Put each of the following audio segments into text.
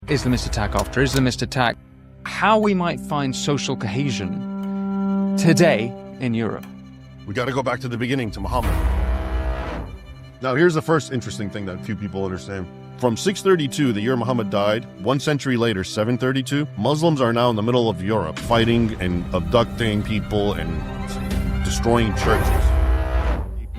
Islamist attack after Islamist attack, how we might find social cohesion today in Europe. We got to go back to the beginning, to Muhammad. Now, here's the first interesting thing that few people understand. From 632, the year Muhammad died, 1 century later, 732, Muslims are now in the middle of Europe, fighting and abducting people and destroying churches.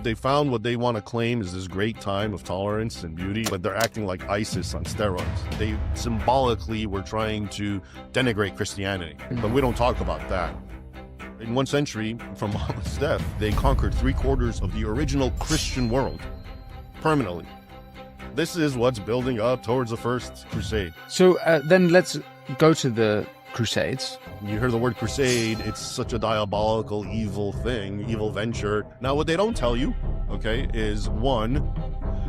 They found what they want to claim is this great time of tolerance and beauty, but they're acting like ISIS on steroids. They symbolically were trying to denigrate Christianity, but we don't talk about that. In 1 century from Muhammad's death, they conquered 3/4 of the original Christian world permanently. This is what's building up towards the First Crusade. So then let's go to the Crusades. You hear the word crusade, it's such a diabolical, evil thing, evil venture. Now, what they don't tell you, okay, is one,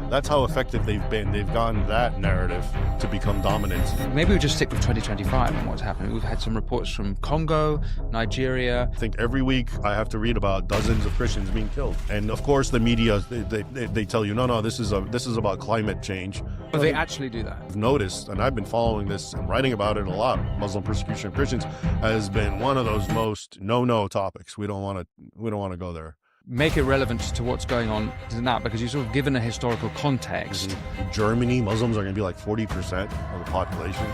that's how effective they've been. They've gotten that narrative to become dominant. Maybe we just stick with 2025 and what's happening. We've had some reports from Congo, Nigeria. I think every week I have to read about dozens of Christians being killed. And of course the media, they tell you, no, this is about climate change. But they actually do that. I've noticed, and I've been following this and writing about it a lot, Muslim persecution of Christians has been one of those most no topics. We don't want to go there. Make it relevant to what's going on to that, because you've sort of given a historical context. In Germany, Muslims are going to be like 40% of the population.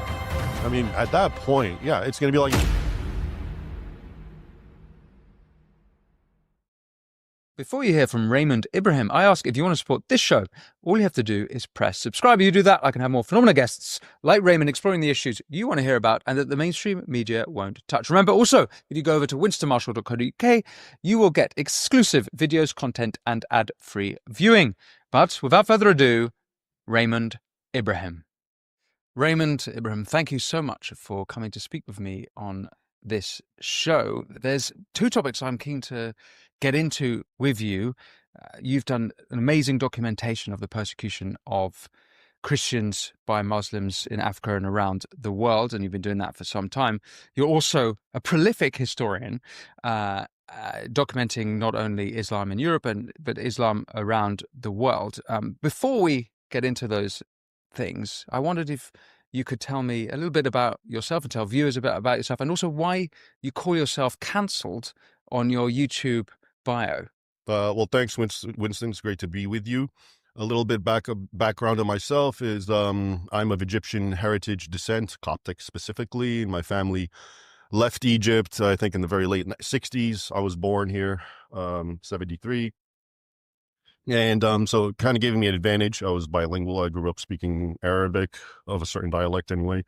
I mean, at that point, yeah, it's going to be like... Before you hear from Raymond Ibrahim, I ask if you want to support this show, all you have to do is press subscribe. You do that, I can have more phenomenal guests like Raymond exploring the issues you want to hear about and that the mainstream media won't touch. Remember also, if you go over to winstonmarshall.co.uk, you will get exclusive videos, content and ad-free viewing. But without further ado, Raymond Ibrahim. Raymond Ibrahim, thank you so much for coming to speak with me on this show. There's 2 topics I'm keen to get into with you. You've done an amazing documentation of the persecution of Christians by Muslims in Africa and around the world, and you've been doing that for some time. You're also a prolific historian, documenting not only Islam in Europe, but Islam around the world. Before we get into those things, I wondered if you could tell me a little bit about yourself and tell viewers a bit about yourself, and also why you call yourself cancelled on your YouTube bio. Well, thanks, Winston. It's great to be with you. A little bit background on myself is I'm of Egyptian heritage descent, Coptic specifically. My family left Egypt, I think, in the very late 60s. I was born here, 73. And so it kind of gave me an advantage. I was bilingual. I grew up speaking Arabic, of a certain dialect anyway.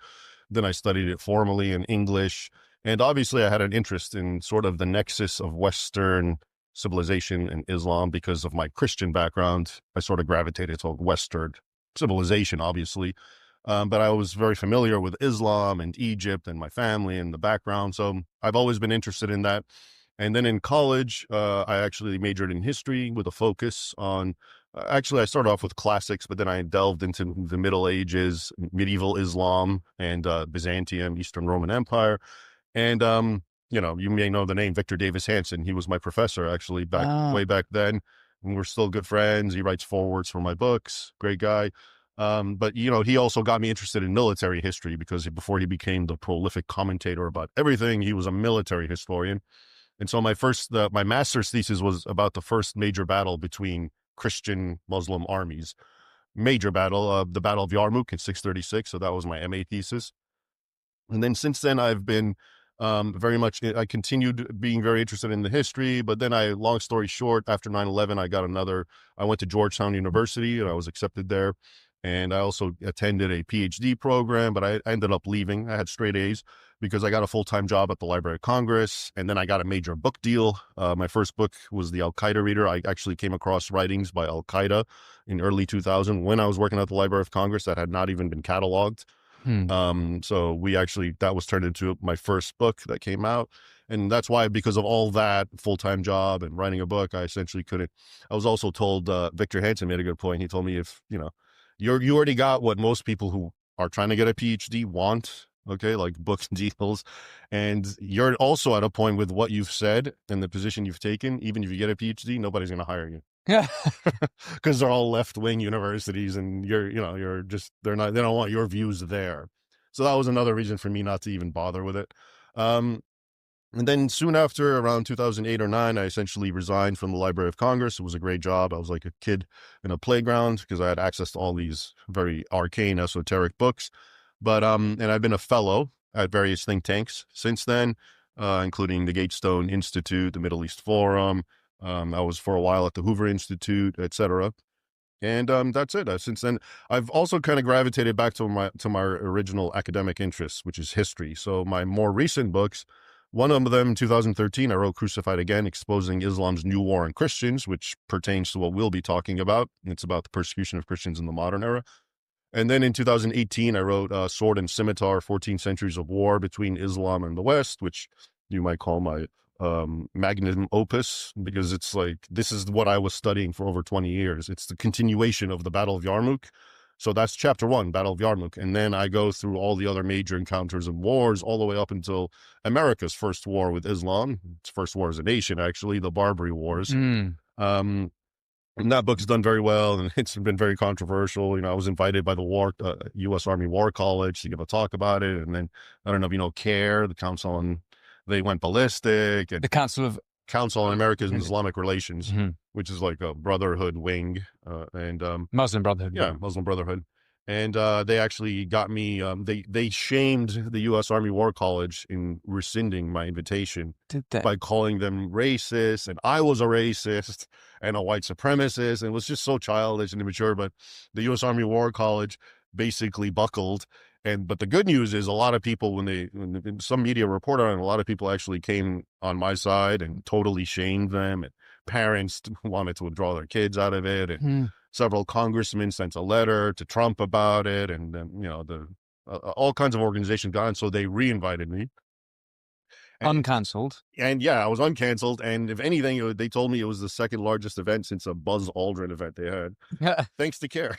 Then I studied it formally in English. And obviously I had an interest in sort of the nexus of Western civilization and Islam because of my Christian background. I sort of gravitated to Western civilization, obviously. But I was very familiar with Islam and Egypt and my family and the background. So I've always been interested in that. And then in college, I actually majored in history with a focus on, actually I started off with classics, but then I delved into the Middle Ages, medieval Islam, and Byzantium, Eastern Roman Empire. And, you may know the name Victor Davis Hanson. He was my professor, actually, way back then. And we're still good friends. He writes forewords for my books. Great guy. But, he also got me interested in military history because before he became the prolific commentator about everything, he was a military historian. And so my master's thesis was about the first major battle between Christian Muslim armies. Major battle, the Battle of Yarmouk in 636. So that was my MA thesis. And then since then, I've been I continued being very interested in the history, but then long story short, after 9/11, I went to Georgetown University and I was accepted there. And I also attended a PhD program, but I ended up leaving. I had straight A's because I got a full-time job at the Library of Congress. And then I got a major book deal. My first book was The Al-Qaeda Reader. I actually came across writings by Al-Qaeda in early 2000 when I was working at the Library of Congress that had not even been cataloged. So that was turned into my first book that came out. And that's why, because of all that full-time job and writing a book, I essentially couldn't. I was also told, Victor Hanson made a good point. He told me, if, you already got what most people who are trying to get a PhD want, okay, like book deals. And you're also at a point with what you've said and the position you've taken, even if you get a PhD, nobody's going to hire you. Yeah. Because they're all left-wing universities and they don't want your views there. So that was another reason for me not to even bother with it. And then soon after, around 2008 or 9, I essentially resigned from the Library of Congress. It was a great job. I was like a kid in a playground because I had access to all these very arcane, esoteric books. But and I've been a fellow at various think tanks since then, including the Gatestone Institute, the Middle East Forum. I was for a while at the Hoover Institute, etc. And that's it. Since then, I've also kind of gravitated back to my original academic interests, which is history. So my more recent books, one of them, in 2013, I wrote Crucified Again, Exposing Islam's New War on Christians, which pertains to what we'll be talking about. It's about the persecution of Christians in the modern era. And then in 2018, I wrote Sword and Scimitar, 14 Centuries of War Between Islam and the West, which you might call my magnum opus, because it's like, this is what I was studying for over 20 years. It's the continuation of the Battle of Yarmouk. So that's chapter 1, Battle of Yarmouk. And then I go through all the other major encounters and wars all the way up until America's first war with Islam. Its first war as a nation, actually, the Barbary Wars. And that book's done very well, and it's been very controversial. You know, I was invited by the U.S. Army War College to give a talk about it. And then, I don't know if you know CARE, the Council on, they went ballistic. And the Council on American and Islamic Relations, which is like a brotherhood wing, and Muslim Brotherhood. Yeah, Muslim Brotherhood. And they actually got me, they shamed the U.S. Army War College in rescinding my invitation. Did they? By calling them racist, and I was a racist and a white supremacist, and it was just so childish and immature. But the U.S. Army War College basically buckled. But the good news is, a lot of people, when some media reported on it, a lot of people actually came on my side and totally shamed them. And parents wanted to withdraw their kids out of it. And several congressmen sent a letter to Trump about it. And then, you know, all kinds of organizations got in. So they re-invited me. Uncancelled. And yeah, I was uncancelled. And if anything, they told me it was the second largest event since a Buzz Aldrin event they had. Thanks to CARE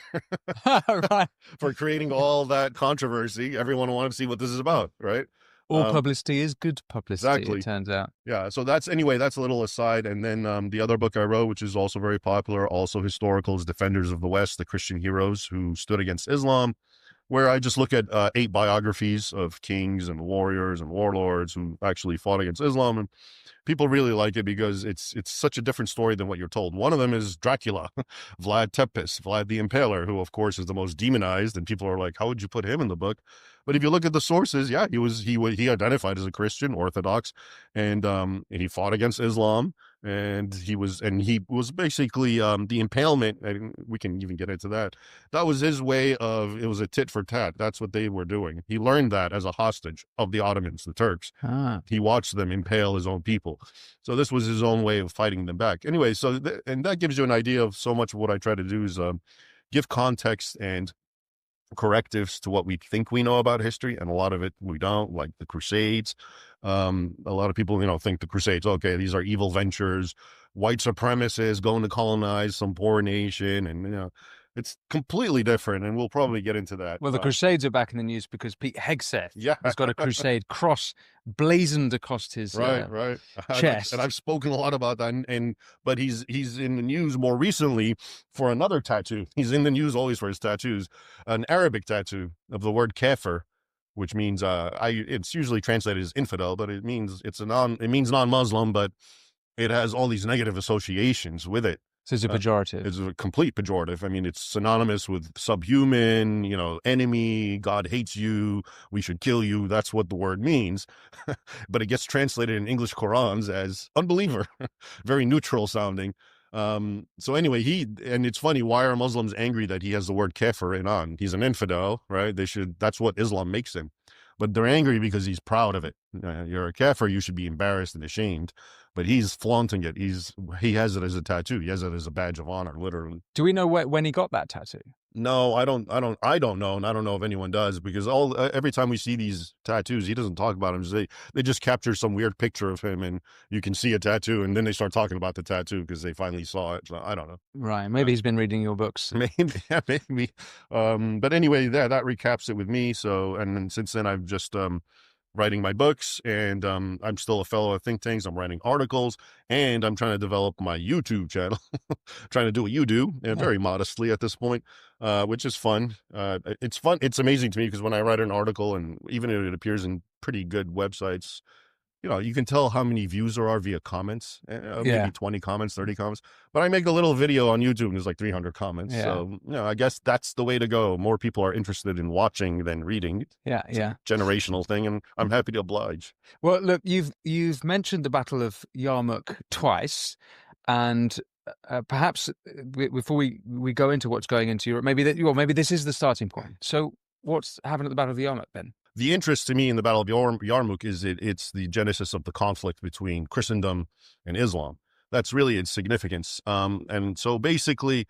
Right. for creating all that controversy. Everyone wanted to see what this is about, right? All publicity is good publicity, exactly. It turns out. Yeah, so that's a little aside. And then the other book I wrote, which is also very popular, also historical, is Defenders of the West, the Christian Heroes Who Stood Against Islam, where I just look at 8 biographies of kings and warriors and warlords who actually fought against Islam. And people really like it because it's such a different story than what you're told. One of them is Dracula, Vlad Tepes, Vlad the Impaler, who of course is the most demonized, and people are like, how would you put him in the book? But if you look at the sources, yeah, he identified as a Christian, Orthodox, and he fought against Islam, and he was basically the impalement, and we can even get into that. That was his way of, it was a tit for tat. That's what they were doing. He learned that as a hostage of the Ottomans, the Turks. He watched them impale his own people. So this was his own way of fighting them back. Anyway, so and that gives you an idea of so much of what I try to do is give context and correctives to what we think we know about history, and a lot of it we don't, like the Crusades. A lot of people, think the Crusades, okay, these are evil ventures, white supremacists going to colonize some poor nation, and it's completely different, and we'll probably get into that. Well, the Crusades are back in the news because Pete Hegseth has got a crusade cross blazoned across his chest. And I've spoken a lot about that, but he's in the news more recently for another tattoo. He's in the news always for his tattoos, an Arabic tattoo of the word kafir, which means it's usually translated as infidel, but it means non-Muslim, but it has all these negative associations with it. So it's a pejorative. It's a complete pejorative. I mean, it's synonymous with subhuman, enemy, God hates you, we should kill you. That's what the word means. But it gets translated in English Qurans as unbeliever, very neutral sounding. So anyway, and it's funny, why are Muslims angry that he has the word kafir in on? He's an infidel, right? That's what Islam makes him. But they're angry because he's proud of it. You're a kafir, you should be embarrassed and ashamed. But he's flaunting it. He has it as a tattoo. He has it as a badge of honor, literally. Do we know when he got that tattoo? No, I don't know, and I don't know if anyone does, because every time we see these tattoos, he doesn't talk about them. They just capture some weird picture of him, and you can see a tattoo, and then they start talking about the tattoo because they finally saw it. So I don't know. Right, maybe he's been reading your books. Maybe. But anyway, that recaps it with me. So, and then since then, I've just writing my books, and I'm still a fellow at think tanks. I'm writing articles, and I'm trying to develop my YouTube channel, trying to do what you do, and very modestly at this point, which is fun. It's fun. It's amazing to me because when I write an article, and even if it appears in pretty good websites, you can tell how many views there are via comments, maybe 20 comments, 30 comments. But I make a little video on YouTube and there's like 300 comments. Yeah. So, I guess that's the way to go. More people are interested in watching than reading. It's a generational thing, and I'm happy to oblige. Well, look, you've mentioned the Battle of Yarmouk twice, and perhaps before we go into what's going into Europe, maybe this is the starting point. So what's happened at the Battle of Yarmouk then? The interest to me in the Battle of Yarmouk is it's the genesis of the conflict between Christendom and Islam. That's really its significance. And so basically,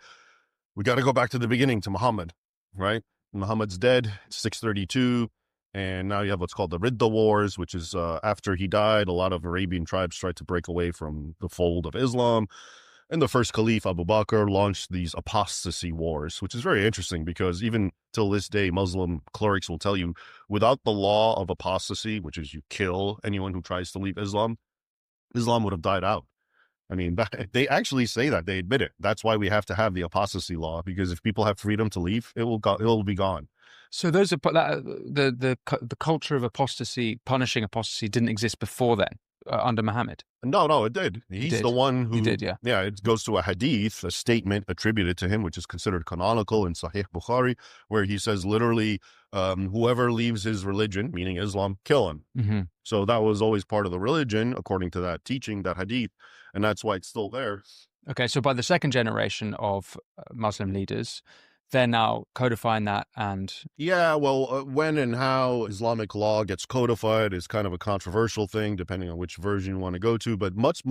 we got to go back to the beginning, to Muhammad, right? Muhammad's dead, 632, and now you have what's called the Ridda Wars, which is after he died, a lot of Arabian tribes tried to break away from the fold of Islam. And the first Caliph, Abu Bakr, launched these apostasy wars, which is very interesting because even till this day, Muslim clerics will tell you, without the law of apostasy, which is you kill anyone who tries to leave Islam, Islam would have died out. I mean, they actually say that. They admit it. That's why we have to have the apostasy law, because if people have freedom to leave, it will be gone. So those are the culture of apostasy, punishing apostasy, didn't exist before then. Under Muhammad? No, it did. He's the one who... He did, yeah. Yeah, it goes to a hadith, a statement attributed to him, which is considered canonical in Sahih Bukhari, where he says literally, whoever leaves his religion, meaning Islam, kill him. Mm-hmm. So that was always part of the religion, according to that teaching, that hadith, and that's why it's still there. Okay, so by the second generation of Muslim leaders, they're now codifying that, and... Yeah, well, when and how Islamic law gets codified is kind of a controversial thing, depending on which version you want to go to, but most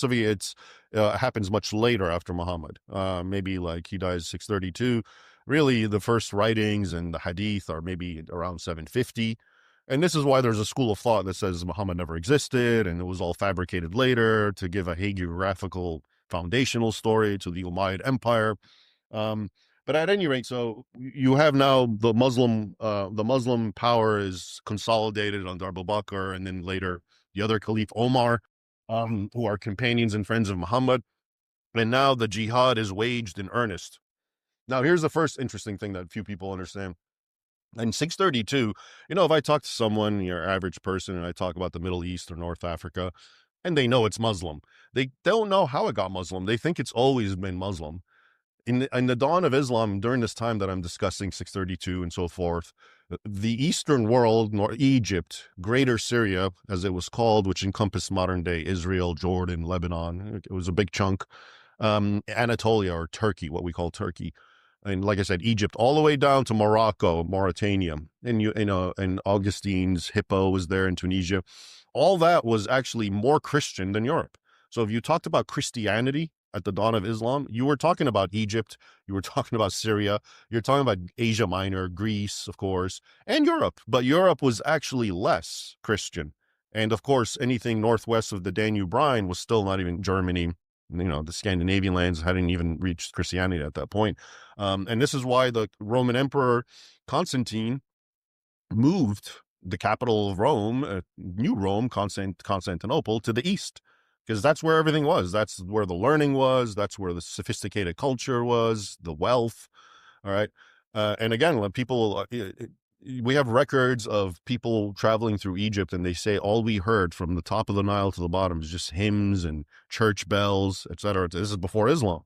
of it happens much later after Muhammad. Maybe like he dies 632. Really, the first writings and the hadith are maybe around 750. And this is why there's a school of thought that says Muhammad never existed, and it was all fabricated later to give a hagiographical foundational story to the Umayyad Empire. But at any rate, so you have now the Muslim power is consolidated under Abu Bakr, and then later the other Caliph Omar, who are companions and friends of Muhammad. And now the jihad is waged in earnest. Now, here's the first interesting thing that few people understand. In 632, if I talk to someone, your average person, and I talk about the Middle East or North Africa, and they know it's Muslim, they don't know how it got Muslim. They think it's always been Muslim. In the dawn of Islam, during this time that I'm discussing, 632 and so forth, the Eastern world, Egypt, Greater Syria, as it was called, which encompassed modern-day Israel, Jordan, Lebanon, it was a big chunk, Anatolia, or Turkey, what we call Turkey, and like I said, Egypt, all the way down to Morocco, Mauritania, and Augustine's Hippo was there in Tunisia. All that was actually more Christian than Europe. So if you talked about Christianity at the dawn of Islam, you were talking about Egypt, you were talking about Syria, you're talking about Asia Minor, Greece, of course, and Europe. But Europe was actually less Christian. And of course, anything northwest of the Danube Rhine was still not even Germany. The Scandinavian lands hadn't even reached Christianity at that point. And this is why the Roman Emperor Constantine moved the capital of Rome, New Rome, Constantinople, to the east. Because that's where everything was. That's where the learning was. That's where the sophisticated culture was, the wealth. All right. And again, when people, we have records of people traveling through Egypt, and they say all we heard from the top of the Nile to the bottom is just hymns and church bells, etc. This is before Islam.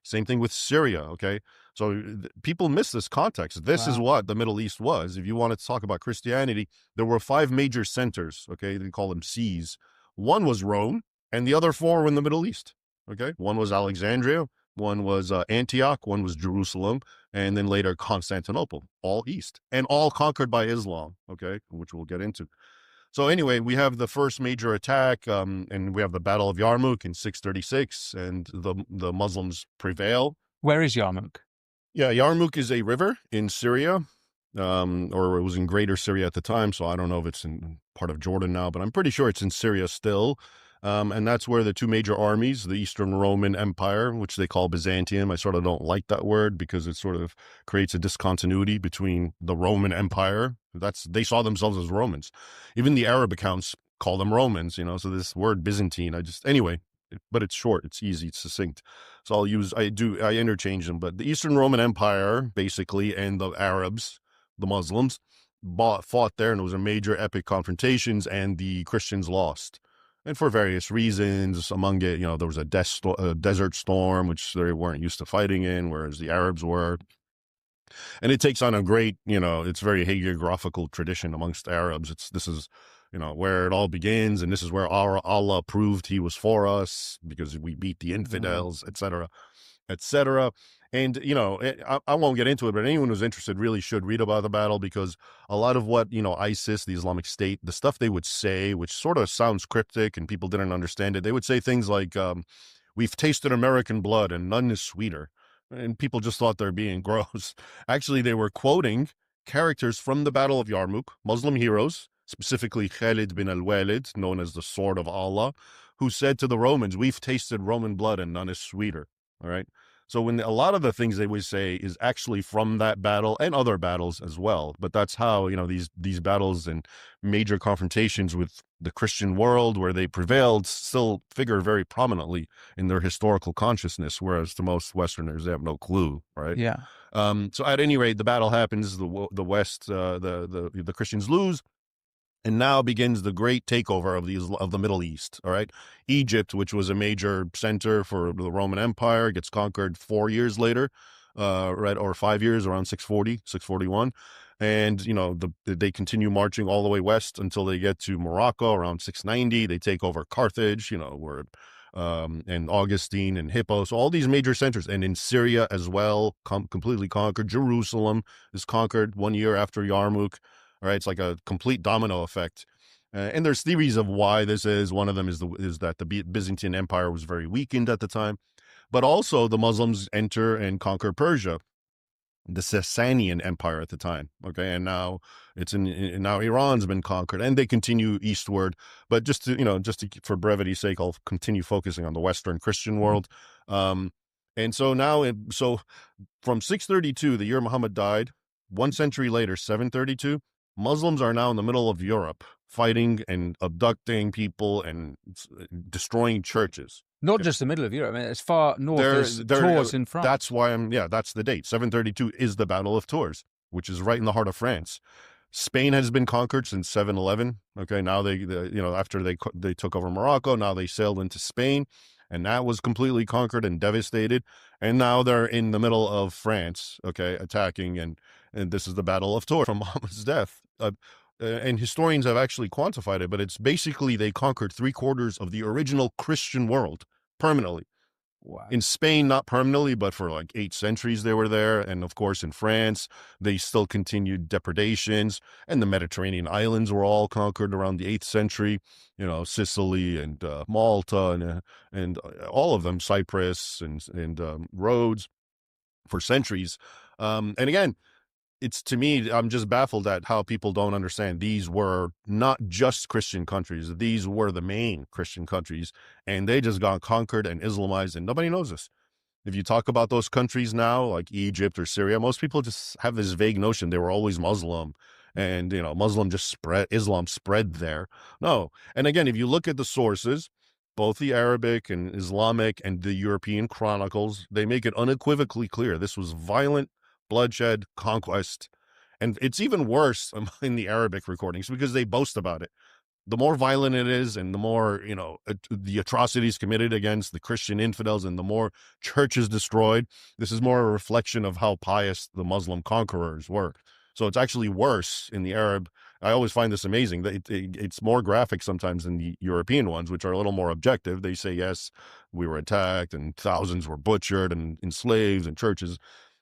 Same thing with Syria. Okay. So people miss this context. This is what the Middle East was. If you wanted to talk about Christianity, there were 5 major centers. Okay. They call them sees. One was Rome, and the other 4 were in the Middle East. Okay. One was Alexandria, one was Antioch, one was Jerusalem, and then later Constantinople, all east, and all conquered by Islam. Okay. Which we'll get into. So anyway, we have the first major attack, and we have the Battle of Yarmouk in 636, and the Muslims prevail. Where is Yarmouk? Yeah, Yarmouk is a river in Syria, or it was in Greater Syria at the time, so I don't know if it's in part of Jordan now, but I'm pretty sure it's in Syria still. And that's where the two major armies, the Eastern Roman Empire, which they call Byzantium. I sort of don't like that word because it sort of creates a discontinuity between the Roman Empire. They saw themselves as Romans. Even the Arab accounts call them Romans, so this word Byzantine, anyway, but it's short, it's easy, it's succinct. So I interchange them. But the Eastern Roman Empire, basically, and the Arabs, the Muslims, fought there, and it was a major epic confrontations, and the Christians lost. And for various reasons, among it, there was a desert storm, which they weren't used to fighting in, whereas the Arabs were. And it takes on a great, it's very hagiographical tradition amongst Arabs. This is, where it all begins, and this is where Allah proved he was for us because we beat the infidels, etc., etc. And, I won't get into it, but anyone who's interested really should read about the battle, because a lot of what, ISIS, the Islamic State, the stuff they would say, which sort of sounds cryptic and people didn't understand it, they would say things like, we've tasted American blood and none is sweeter. And people just thought they're being gross. Actually, they were quoting characters from the Battle of Yarmouk, Muslim heroes, specifically Khalid bin al-Walid, known as the Sword of Allah, who said to the Romans, we've tasted Roman blood and none is sweeter. All right. So when a lot of the things they would say is actually from that battle and other battles as well. But that's how, these battles and major confrontations with the Christian world where they prevailed still figure very prominently in their historical consciousness, whereas to most Westerners, they have no clue, right? Yeah. So at any rate, the battle happens, the West, the Christians lose. And now begins the great takeover of the Middle East. All right, Egypt, which was a major center for the Roman Empire, gets conquered 4 years later, right, or 5 years, around 641, and they continue marching all the way west until they get to Morocco around 690. They take over Carthage, where and Augustine and Hippo, so all these major centers, and in Syria as well, completely conquered. Jerusalem is conquered 1 year after Yarmouk. All right, it's like a complete domino effect. And there's theories of why this is. One of them is that the Byzantine Empire was very weakened at the time. But also the Muslims enter and conquer Persia, the Sasanian Empire at the time. Okay, and now now Iran's been conquered, and they continue eastward. But just for brevity's sake, I'll continue focusing on the Western Christian world. And so now, from 632, the year Muhammad died, 1 century later, 732, Muslims are now in the middle of Europe, fighting and abducting people and destroying churches. Not just the middle of Europe. I mean, as far north as Tours in France. That's why that's the date. 732 is the Battle of Tours, which is right in the heart of France. Spain has been conquered since 711. Okay, now after they took over Morocco, now they sailed into Spain, and that was completely conquered and devastated. And now they're in the middle of France, okay, attacking, and this is the Battle of Tours from Muhammad's death. And historians have actually quantified it, but it's basically they conquered 3/4 of the original Christian world permanently. Wow. In Spain, not permanently, but for like 8 centuries they were there. And of course, in France, they still continued depredations. And the Mediterranean islands were all conquered around the 8th century. Sicily and Malta and all of them, Cyprus and Rhodes, for centuries. And again, it's, to me, I'm just baffled at how people don't understand. These were not just Christian countries. These were the main Christian countries, and they just got conquered and Islamized, and nobody knows this. If you talk about those countries now, like Egypt or Syria, most people just have this vague notion they were always Muslim, and, Islam spread there. No. And again, if you look at the sources, both the Arabic and Islamic and the European chronicles, they make it unequivocally clear this was violent bloodshed, conquest. And it's even worse in the Arabic recordings because they boast about it. The more violent it is, and the more, the atrocities committed against the Christian infidels, and the more churches destroyed, this is more a reflection of how pious the Muslim conquerors were. So it's actually worse in the Arab. I always find this amazing that it's more graphic sometimes than the European ones, which are a little more objective. They say, yes, we were attacked and thousands were butchered and enslaved and churches.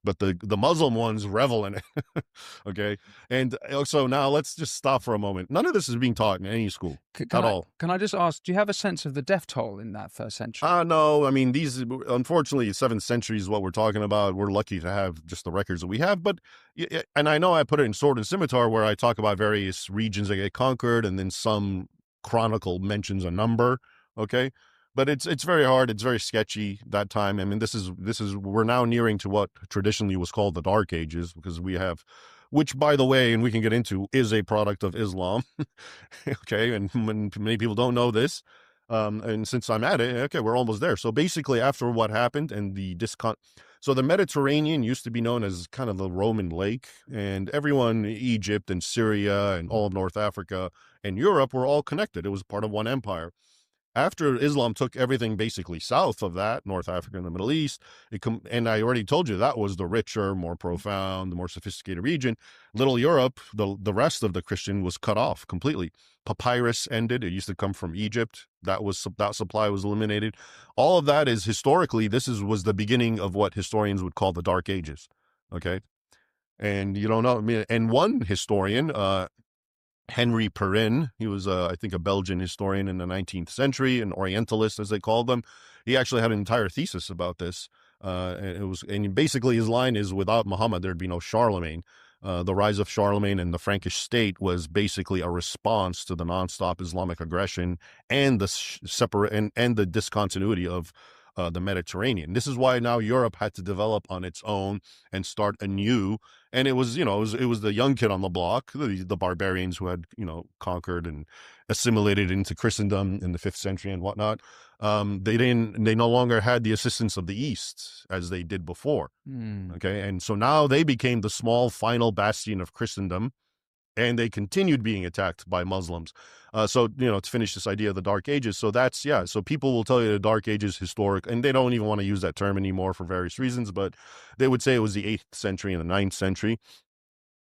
But the Muslim ones revel in it. Okay. And so now let's just stop for a moment. None of this is being taught in any school at all. Can I just ask, do you have a sense of the death toll in that first century? No. I mean, unfortunately, 7th century is what we're talking about. We're lucky to have just the records that we have. But, and I know I put it in Sword and Scimitar where I talk about various regions that get conquered, and then some chronicle mentions a number. Okay. But it's very hard. It's very sketchy that time. I mean, we're now nearing to what traditionally was called the Dark Ages, because we have, which, by the way, and we can get into, is a product of Islam. Okay. And many people don't know this. And since I'm at it, okay, we're almost there. So basically, after what happened and so the Mediterranean used to be known as kind of the Roman lake, and everyone, Egypt and Syria and all of North Africa and Europe, were all connected. It was part of one empire. After Islam took everything basically south of that, North Africa and the Middle East, and I already told you that was the richer, more profound, the more sophisticated region. Little Europe, the rest of the Christian was cut off completely. Papyrus ended. It used to come from Egypt. That supply was eliminated. All of that is historically, was the beginning of what historians would call the Dark Ages. Okay. And you don't know, I mean, and one historian, Henry Perrin, he was, I think, a Belgian historian in the 19th century, an Orientalist, as they called them. He actually had an entire thesis about this. And basically his line is, without Muhammad, there'd be no Charlemagne. The rise of Charlemagne and the Frankish state was basically a response to the nonstop Islamic aggression and the and the discontinuity of the Mediterranean. This is why now Europe had to develop on its own and start anew. And it was, it was the young kid on the block, the barbarians who had, conquered and assimilated into Christendom in the 5th century and whatnot. They no longer had the assistance of the East as they did before. Okay. And so now they became the small final bastion of Christendom, and they continued being attacked by Muslims. So, to finish this idea of the Dark Ages. So so people will tell you the Dark Ages historic, and they don't even want to use that term anymore for various reasons, but they would say it was the 8th century and the 9th century.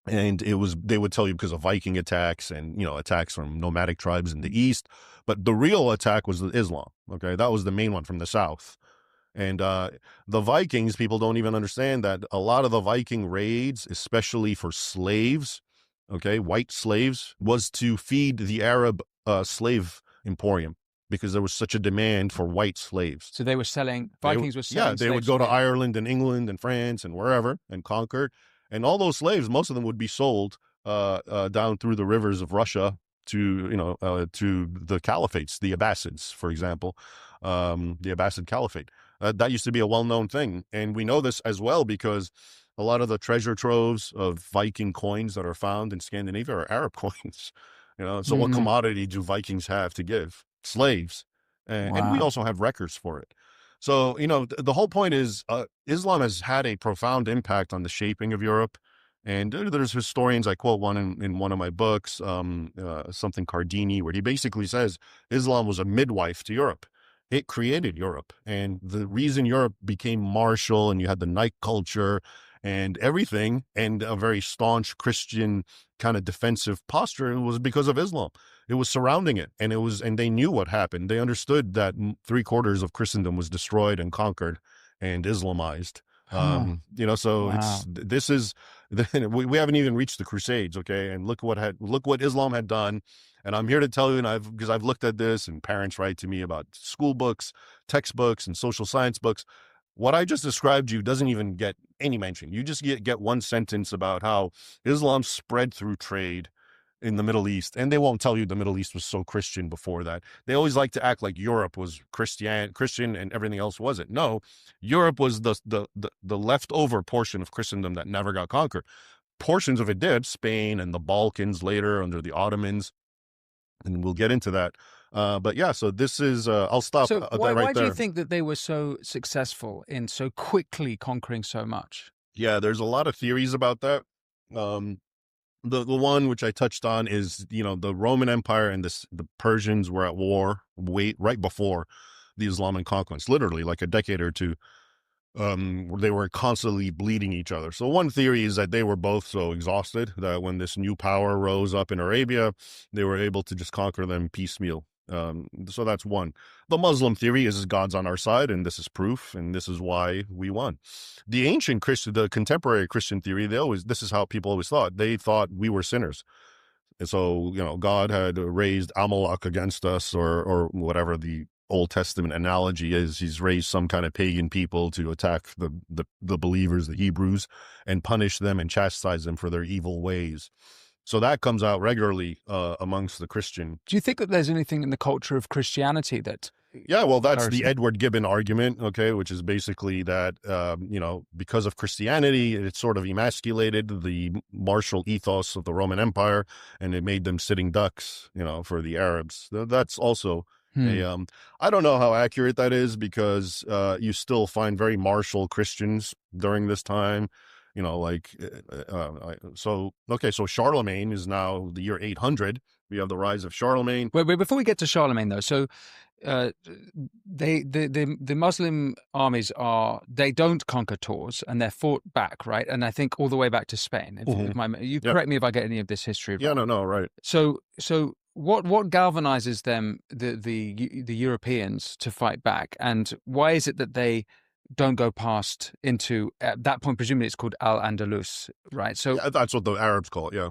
And they would tell you because of Viking attacks and, attacks from nomadic tribes in the East. But the real attack was Islam. Okay. That was the main one from the South. And the Vikings, people don't even understand that a lot of the Viking raids, especially for slaves, okay, white slaves, was to feed the Arab slave emporium, because there was such a demand for white slaves. So they were Vikings were selling. Yeah, they would go to Ireland and England and France and wherever and conquer. And all those slaves, most of them would be sold down through the rivers of Russia to the caliphates, the Abbasids, for example, the Abbasid Caliphate. That used to be a well-known thing. And we know this as well because a lot of the treasure troves of Viking coins that are found in Scandinavia are Arab coins. So what commodity do Vikings have to give? Slaves. And we also have records for it. So, the whole point is Islam has had a profound impact on the shaping of Europe. And there's historians, I quote one in one of my books, something Cardini, where he basically says Islam was a midwife to Europe. It created Europe. And the reason Europe became martial and you had the night culture and everything, and a very staunch Christian kind of defensive posture, was because of Islam. It was surrounding it, and they knew what happened. They understood that 3/4 of Christendom was destroyed and conquered and Islamized. So we haven't even reached the Crusades. Okay. And look what Islam had done. And I'm here to tell you, because I've looked at this, and parents write to me about school books, textbooks, and social science books. What I just described to you doesn't even get any mention. You just get one sentence about how Islam spread through trade in the Middle East. And they won't tell you the Middle East was so Christian before that. They always like to act like Europe was Christian and everything else wasn't. No, Europe was the leftover portion of Christendom that never got conquered. Portions of it did, Spain and the Balkans later under the Ottomans. And we'll get into that. But yeah, so this is, I'll stop so right why there. Do you think that they were so successful in so quickly conquering so much? Yeah, there's a lot of theories about that. The one which I touched on is, the Roman Empire and the Persians were at war right before the Islamic conquest, literally like a decade or two. They were constantly bleeding each other. So one theory is that they were both so exhausted that when this new power rose up in Arabia, they were able to just conquer them piecemeal. So that's one. The Muslim theory is God's on our side, and this is proof, and this is why we won. The ancient Christian, the contemporary Christian theory, this is how people always thought. They thought we were sinners. And so, God had raised Amalek against us, or whatever the Old Testament analogy is. He's raised some kind of pagan people to attack the believers, the Hebrews, and punish them and chastise them for their evil ways. So that comes out regularly amongst the Christian. Do you think that there's anything in the culture of Christianity that Yeah, well, that's the heresy? Edward Gibbon argument, okay, which is basically that, because of Christianity, it sort of emasculated the martial ethos of the Roman Empire, and it made them sitting ducks, for the Arabs. That's also I don't know how accurate that is, because you still find very martial Christians during this time, so Charlemagne is now the year 800. We have the rise of Charlemagne. Wait, before we get to Charlemagne, though, so the Muslim armies they don't conquer Tours, and they're fought back, right? And I think all the way back to Spain. You correct me if I get any of this history wrong. Yeah, no, right. So what galvanizes them, the Europeans, to fight back, and why is it that they don't go past into, at that point, presumably it's called Al-Andalus, right? So that's what the Arabs call it. Yeah.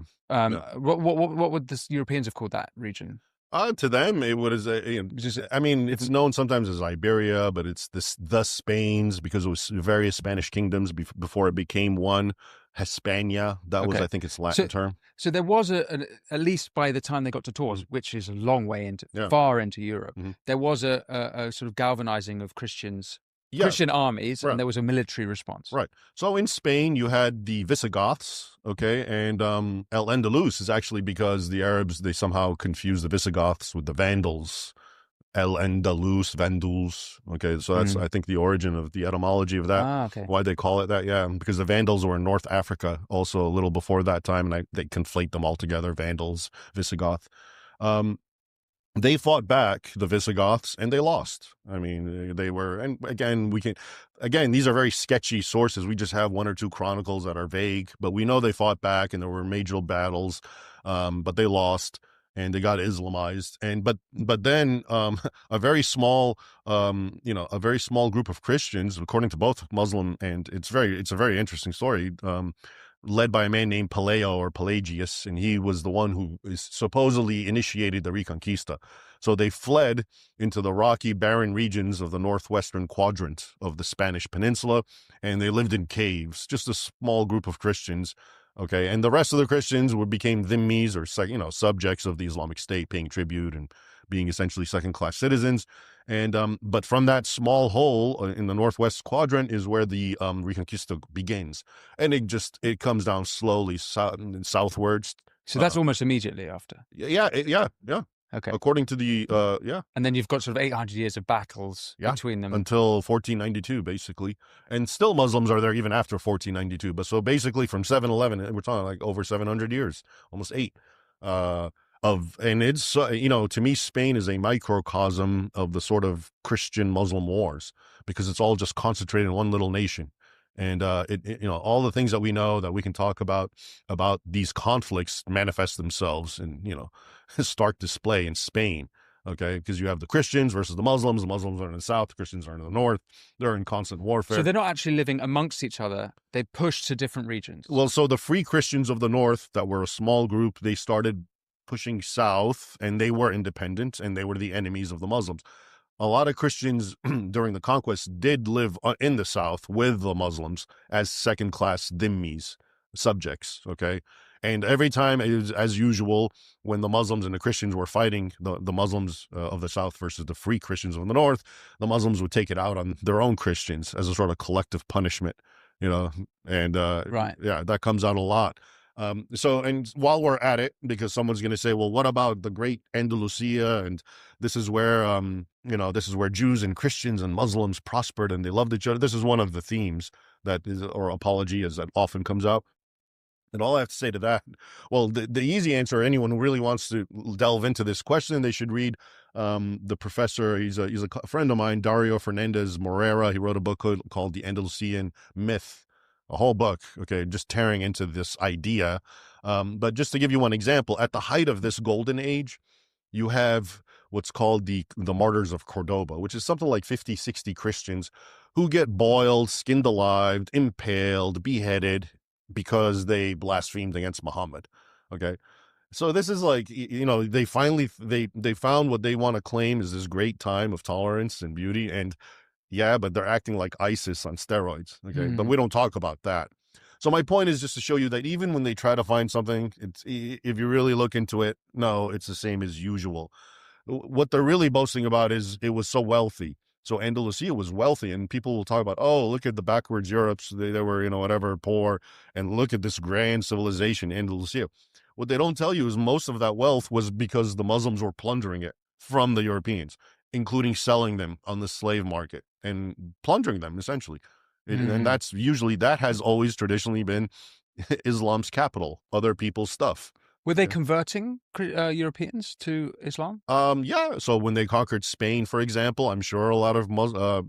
What would the Europeans have called that region? To them, it was it's known sometimes as Iberia, but it's the Spains, because it was various Spanish kingdoms before it became one. Hispania, that was, I think, its Latin term. So there was at least by the time they got to Tours, which is a long way far into Europe, there was a sort of galvanizing of Christian armies, and there was a military response. Right. So in Spain, you had the Visigoths, okay, and Al-Andalus is actually because the Arabs, they somehow confused the Visigoths with the Vandals. Al-Andalus, Vandals. Okay, so that's, I think, the origin of the etymology of that. Why they call it that, because the Vandals were in North Africa also a little before that time, and they conflate them all together, Vandals, Visigoth. They fought back, the Visigoths, and they lost. I mean, they were, and again, these are very sketchy sources. We just have one or two chronicles that are vague, but we know they fought back and there were major battles, but they lost and they got Islamized. But then a very small group of Christians, according to both Muslim, and it's a very interesting story, led by a man named Peleo or Pelagius, and he was the one who supposedly initiated the Reconquista. So they fled into the rocky, barren regions of the northwestern quadrant of the Spanish peninsula, and they lived in caves, just a small group of Christians, okay? And the rest of the Christians became dhimmis, or subjects of the Islamic State, paying tribute and being essentially second-class citizens. And but from that small hole in the northwest quadrant is where the Reconquista begins, and it comes down slowly southwards. So that's almost immediately after. Yeah. Okay. According to the and then you've got sort of 800 years of battles between them until 1492, basically, and still Muslims are there even after 1492. But so basically from 711, we're talking like over 700 years, almost 8. And it's, to me, Spain is a microcosm of the sort of Christian-Muslim wars, because it's all just concentrated in one little nation. And, all the things that we know that we can talk about these conflicts manifest themselves in, stark display in Spain. Okay, because you have the Christians versus the Muslims. The Muslims are in the south, the Christians are in the north. They're in constant warfare. So they're not actually living amongst each other. They push to different regions. Well, so the Free Christians of the north, that were a small group, they started pushing south, and they were independent, and they were the enemies of the Muslims. A lot of Christians during the conquest did live in the south with the Muslims as second-class dhimmis, subjects, okay? And every time, as usual, when the Muslims and the Christians were fighting, the Muslims of the south versus the Free Christians of the north, the Muslims would take it out on their own Christians as a sort of collective punishment, and right. Yeah, that comes out a lot. And while we're at it, because someone's going to say, well, what about the great Andalusia? And this is where, this is where Jews and Christians and Muslims prospered and they loved each other. This is one of the themes or apologias that often comes up. And all I have to say to that, well, the easy answer, anyone who really wants to delve into this question, they should read the professor. He's a friend of mine, Dario Fernandez Morera. He wrote a book called The Andalusian Myth. A whole book, okay, just tearing into this idea. But just to give you one example, at the height of this golden age, you have what's called the martyrs of Cordoba, which is something like 50, 60 Christians who get boiled, skinned alive, impaled, beheaded because they blasphemed against Muhammad, okay? So this is like, they finally, they found what they want to claim is this great time of tolerance and beauty, and yeah, but they're acting like ISIS on steroids, okay? But we don't talk about that. So my point is just to show you that even when they try to find something, if you really look into it, no, it's the same as usual. what they're really boasting about is it was so wealthy. So Andalusia was wealthy, and people will talk about, oh, look at the backwards Europes. They were, whatever, poor, and look at this grand civilization, Andalusia. What they don't tell you is most of that wealth was because the Muslims were plundering it from the Europeans, including selling them on the slave market and plundering them, essentially. And that has always traditionally been Islam's capital, other people's stuff. Were they converting Europeans to Islam? Yeah. So when they conquered Spain, for example, I'm sure a lot of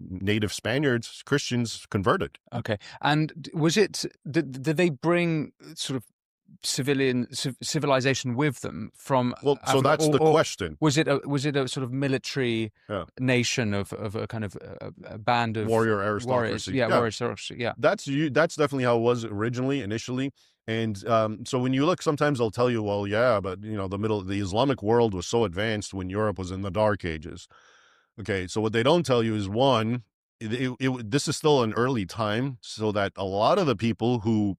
native Spaniards, Christians, converted. Okay. And was it, did they bring sort of civilization with them from? Well, so that's the question. Was it a sort of military nation of a kind of a band of warrior aristocracy? Warrior aristocracy. Yeah. That's definitely how it was initially. And so when you look, sometimes they'll tell you, well, yeah, but the Islamic world was so advanced when Europe was in the Dark Ages. Okay, so what they don't tell you is, one, this is still an early time, so that a lot of the people who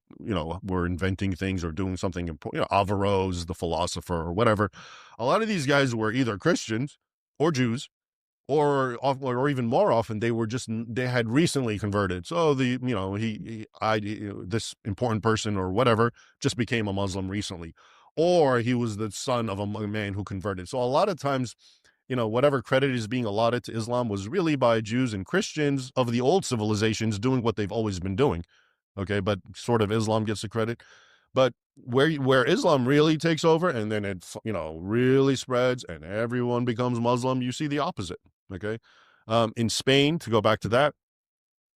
were inventing things or doing something important, Averroes, the philosopher, or whatever, a lot of these guys were either Christians or Jews, or even more often they had recently converted. So this important person or whatever just became a Muslim recently, or he was the son of a man who converted. So a lot of times, whatever credit is being allotted to Islam was really by Jews and Christians of the old civilizations doing what they've always been doing. Okay, but sort of Islam gets the credit. But where Islam really takes over, and then it really spreads and everyone becomes Muslim, you see the opposite. Okay, in Spain, to go back to that,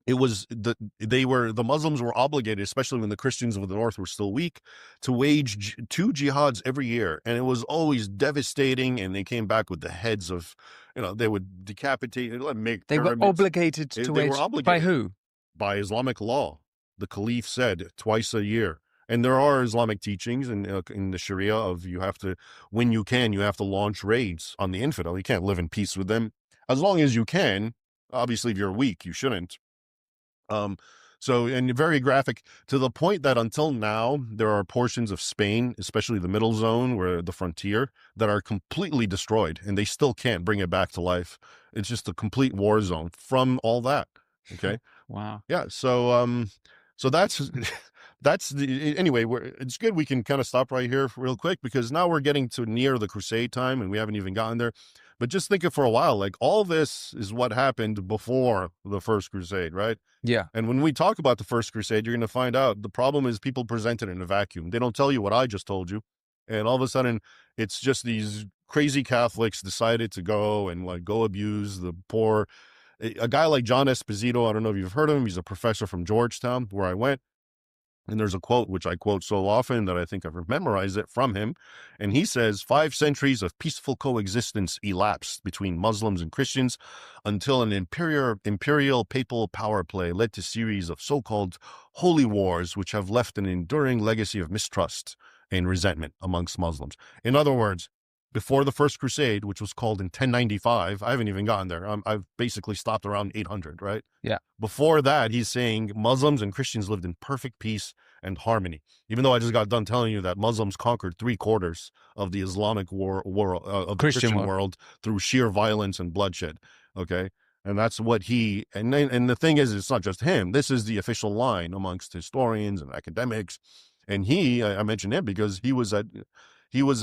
it was the Muslims were obligated, especially when the Christians of the north were still weak, to wage 2 jihads every year, and it was always devastating. And they came back with the heads of, they would decapitate and make. They were obligated to wage. By who? By Islamic law. The Caliph said twice a year. And there are Islamic teachings in the Sharia of you have to launch raids on the infidel. You can't live in peace with them as long as you can. Obviously, if you're weak, you shouldn't. And very graphic, to the point that until now, there are portions of Spain, especially the middle zone, where the frontier, that are completely destroyed, and they still can't bring it back to life. It's just a complete war zone from all that. Okay. Wow. Yeah. So anyway, it's good we can kind of stop right here real quick, because now we're getting to near the Crusade time and we haven't even gotten there. But just think it for a while, like all this is what happened before the First Crusade, right? Yeah. And when we talk about the First Crusade, you're going to find out the problem is people present it in a vacuum. They don't tell you what I just told you. And all of a sudden, it's just these crazy Catholics decided to go and go abuse the poor. A guy like John Esposito, I don't know if you've heard of him. He's a professor from Georgetown, where I went. And there's a quote, which I quote so often that I think I've memorized it from him. And he says, 5 centuries of peaceful coexistence elapsed between Muslims and Christians until an imperial papal power play led to a series of so-called holy wars, which have left an enduring legacy of mistrust and resentment amongst Muslims. In other words, before the First Crusade, which was called in 1095, I haven't even gotten there. I've basically stopped around 800, right? Yeah. Before that, he's saying Muslims and Christians lived in perfect peace and harmony. Even though I just got done telling you that Muslims conquered 3/4 of the Islamic world, of the Christian world through sheer violence and bloodshed. Okay. And that's what and the thing is, it's not just him. This is the official line amongst historians and academics. And I mentioned him because he was,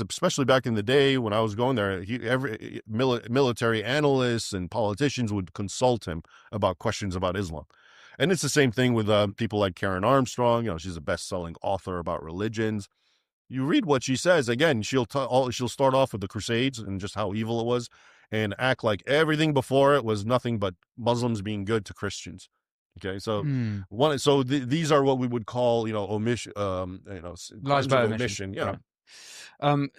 especially back in the day when I was going there, every military analysts and politicians would consult him about questions about Islam. And it's the same thing with people like Karen Armstrong. She's a best-selling author about religions. You read what she says. Again, she'll start off with the Crusades and just how evil it was, and act like everything before it was nothing but Muslims being good to Christians. Okay, so these are what we would call, omission, lies by omission. Yeah. Right.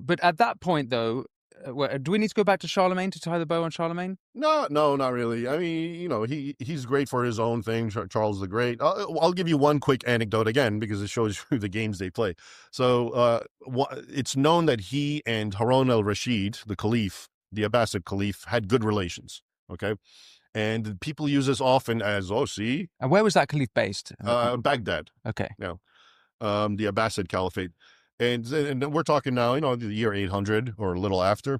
But at that point, though, do we need to go back to Charlemagne to tie the bow on Charlemagne? No, not really. I mean, he's great for his own thing, Charles the Great. I'll give you one quick anecdote again, because it shows you the games they play. So it's known that he and Harun al-Rashid, the Caliph, the Abbasid Caliph, had good relations. Okay. And people use this often as, see. And where was that Caliph based? Baghdad. Okay. Yeah. The Abbasid Caliphate. And we're talking now, the year 800 or a little after.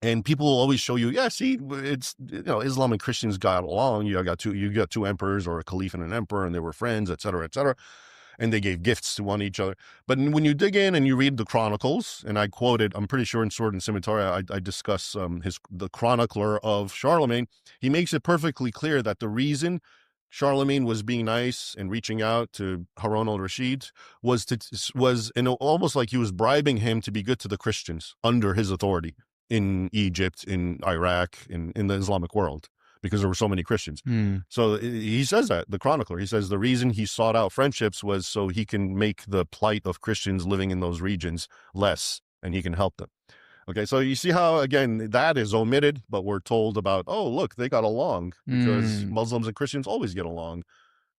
And people will always show you, yeah, see, it's, Islam and Christians got along. You got two emperors, or a caliph and an emperor, and they were friends, et cetera, and they gave gifts to one each other. But when you dig in and you read the chronicles, and I quoted, I'm pretty sure in Sword and Scimitar, I discuss the chronicler of Charlemagne. He makes it perfectly clear that the reason Charlemagne was being nice and reaching out to Harun al-Rashid was almost like he was bribing him to be good to the Christians under his authority in Egypt, in Iraq, in the Islamic world, because there were so many Christians. So he says that, the chronicler, he says the reason he sought out friendships was so he can make the plight of Christians living in those regions less, and he can help them. Okay, so you see how, again, that is omitted, but we're told about, oh, look, they got along, because Muslims and Christians always get along.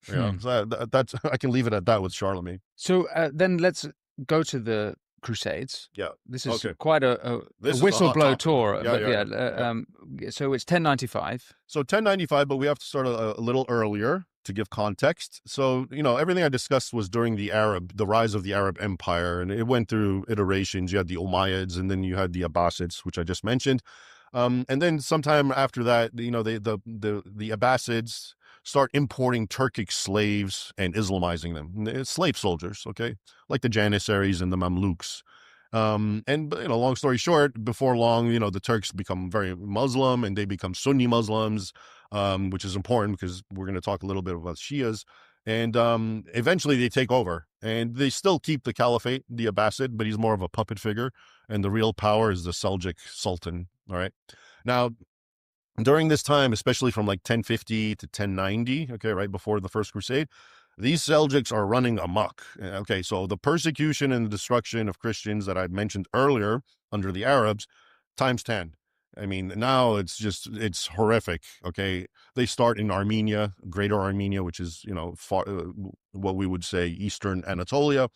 So that's, I can leave it at that with Charlemagne. So then let's go to the Crusades. Yeah. This is Okay. quite a whistleblower tour. So it's 1095. So 1095, but we have to start a little earlier to give context. So, everything I discussed was during the rise of the Arab Empire, and it went through iterations. You had the Umayyads, and then you had the Abbasids, which I just mentioned. And then sometime after that, the Abbasids start importing Turkic slaves and Islamizing them. Slave soldiers, okay? Like the Janissaries and the Mamluks. And long story short, before long, the Turks become very Muslim, and they become Sunni Muslims, which is important because we're going to talk a little bit about Shias. And eventually they take over, and they still keep the caliphate, the Abbasid, but he's more of a puppet figure, and the real power is the Seljuk Sultan. All right. Now, during this time, especially from like 1050 to 1090, okay, right before the First Crusade, these Seljuks are running amok. Okay, so the persecution and the destruction of Christians that I mentioned earlier under the Arabs, times 10. I mean, now it's horrific. Okay, they start in Armenia, Greater Armenia, which is, far, what we would say Eastern Anatolia.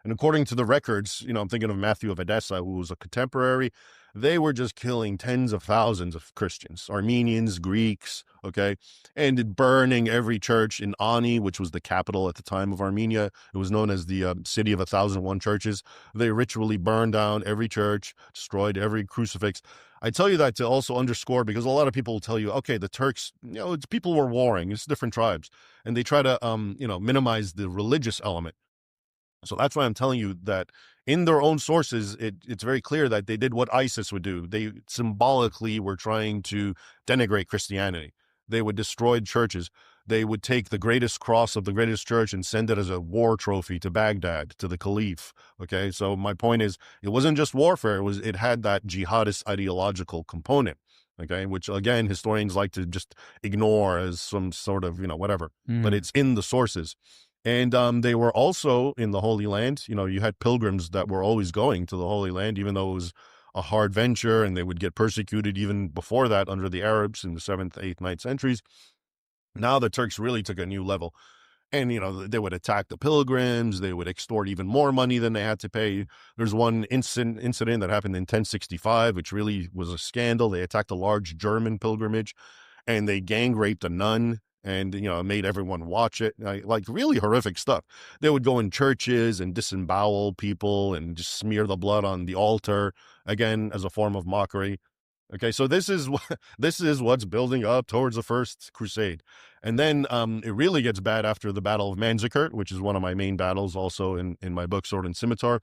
And according to the records, I'm thinking of Matthew of Edessa, who was a contemporary. They were just killing tens of thousands of Christians, Armenians, Greeks, okay, and burning every church in Ani, which was the capital at the time of Armenia. It was known as the city of 1,001 churches. They ritually burned down every church, destroyed every crucifix. I tell you that to also underscore, because a lot of people will tell you, okay, the Turks, it's people were warring, it's different tribes, and they try to, minimize the religious element. So that's why I'm telling you that in their own sources, it's very clear that they did what ISIS would do. They symbolically were trying to denigrate Christianity. They would destroy churches. They would take the greatest cross of the greatest church and send it as a war trophy to Baghdad, to the Caliph. Okay, so my point is, it wasn't just warfare. It had that jihadist ideological component. Okay, which again, historians like to just ignore as some sort of, whatever, but it's in the sources. And they were also in the Holy Land. You had pilgrims that were always going to the Holy Land, even though it was a hard venture, and they would get persecuted even before that under the Arabs in the 7th, 8th, 9th centuries. Now the Turks really took a new level. And, they would attack the pilgrims. They would extort even more money than they had to pay. There's one incident that happened in 1065, which really was a scandal. They attacked a large German pilgrimage, and they gang raped a nun, and, made everyone watch it. Like really horrific stuff. They would go in churches and disembowel people and just smear the blood on the altar, again, as a form of mockery. Okay, so this is what's building up towards the First Crusade. And then it really gets bad after the Battle of Manzikert, which is one of my main battles also in my book, Sword and Scimitar.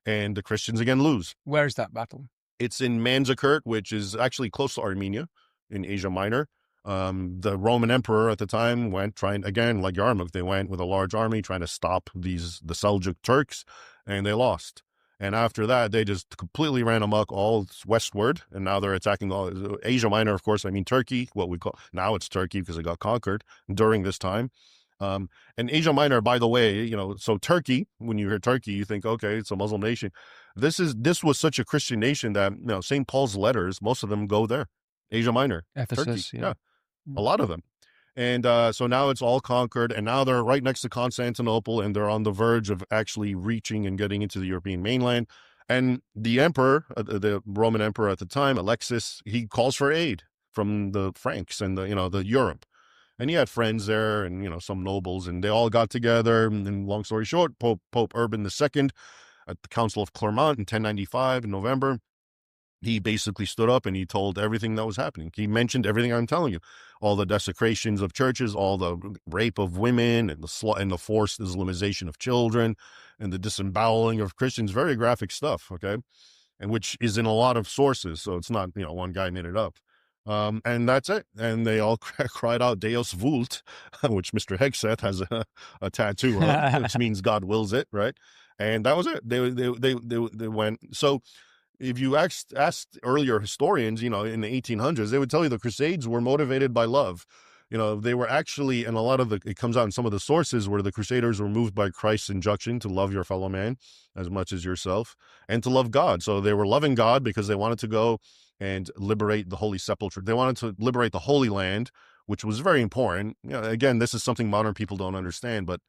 And the Christians again lose. Where is that battle? It's in Manzikert, which is actually close to Armenia in Asia Minor. The Roman emperor at the time went again, like Yarmouk, they went with a large army trying to stop the Seljuk Turks, and they lost. And after that, they just completely ran amok all westward, and now they're attacking all Asia Minor, of course. I mean, Turkey, what we call now it's Turkey because it got conquered during this time. And Asia Minor, by the way, so Turkey, when you hear Turkey, you think, okay, it's a Muslim nation. This was such a Christian nation that, St. Paul's letters, most of them go there. Asia Minor, Ephesus, Turkey, yeah. A lot of them. And so now it's all conquered, and now they're right next to Constantinople, and they're on the verge of actually reaching and getting into the European mainland. And the emperor, the Roman emperor at the time, Alexis, he calls for aid from the Franks and the Europe. And he had friends there and, some nobles, and they all got together. And long story short, Pope Urban II at the Council of Clermont in 1095 in November, he basically stood up and he told everything that was happening. He mentioned everything I'm telling you, all the desecrations of churches, all the rape of women, and the forced Islamization of children, and the disemboweling of Christians. Very graphic stuff, okay, and which is in a lot of sources, so it's not, one guy made it up. And that's it. And they all cried out Deus vult, which Mr. Hegseth has a tattoo of, which means God wills it, right? And that was it. They went. So if you asked earlier historians, in the 1800s, they would tell you the Crusades were motivated by love. They were actually, and it comes out in some of the sources where the Crusaders were moved by Christ's injunction to love your fellow man as much as yourself and to love God. So they were loving God because they wanted to go and liberate the Holy Sepulchre. They wanted to liberate the Holy Land, which was very important. Again, this is something modern people don't understand, but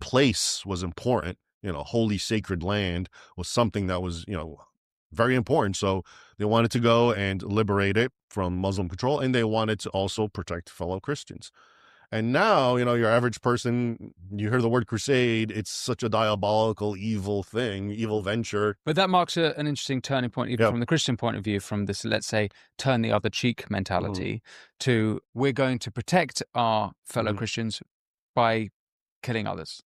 place was important. Holy sacred land was something that was, very important. So they wanted to go and liberate it from Muslim control, and they wanted to also protect fellow Christians. And now, your average person, you hear the word crusade, it's such a diabolical, evil thing, evil venture. But that marks an interesting turning point, even from the Christian point of view, from this, let's say, turn the other cheek mentality to we're going to protect our fellow Christians by killing others.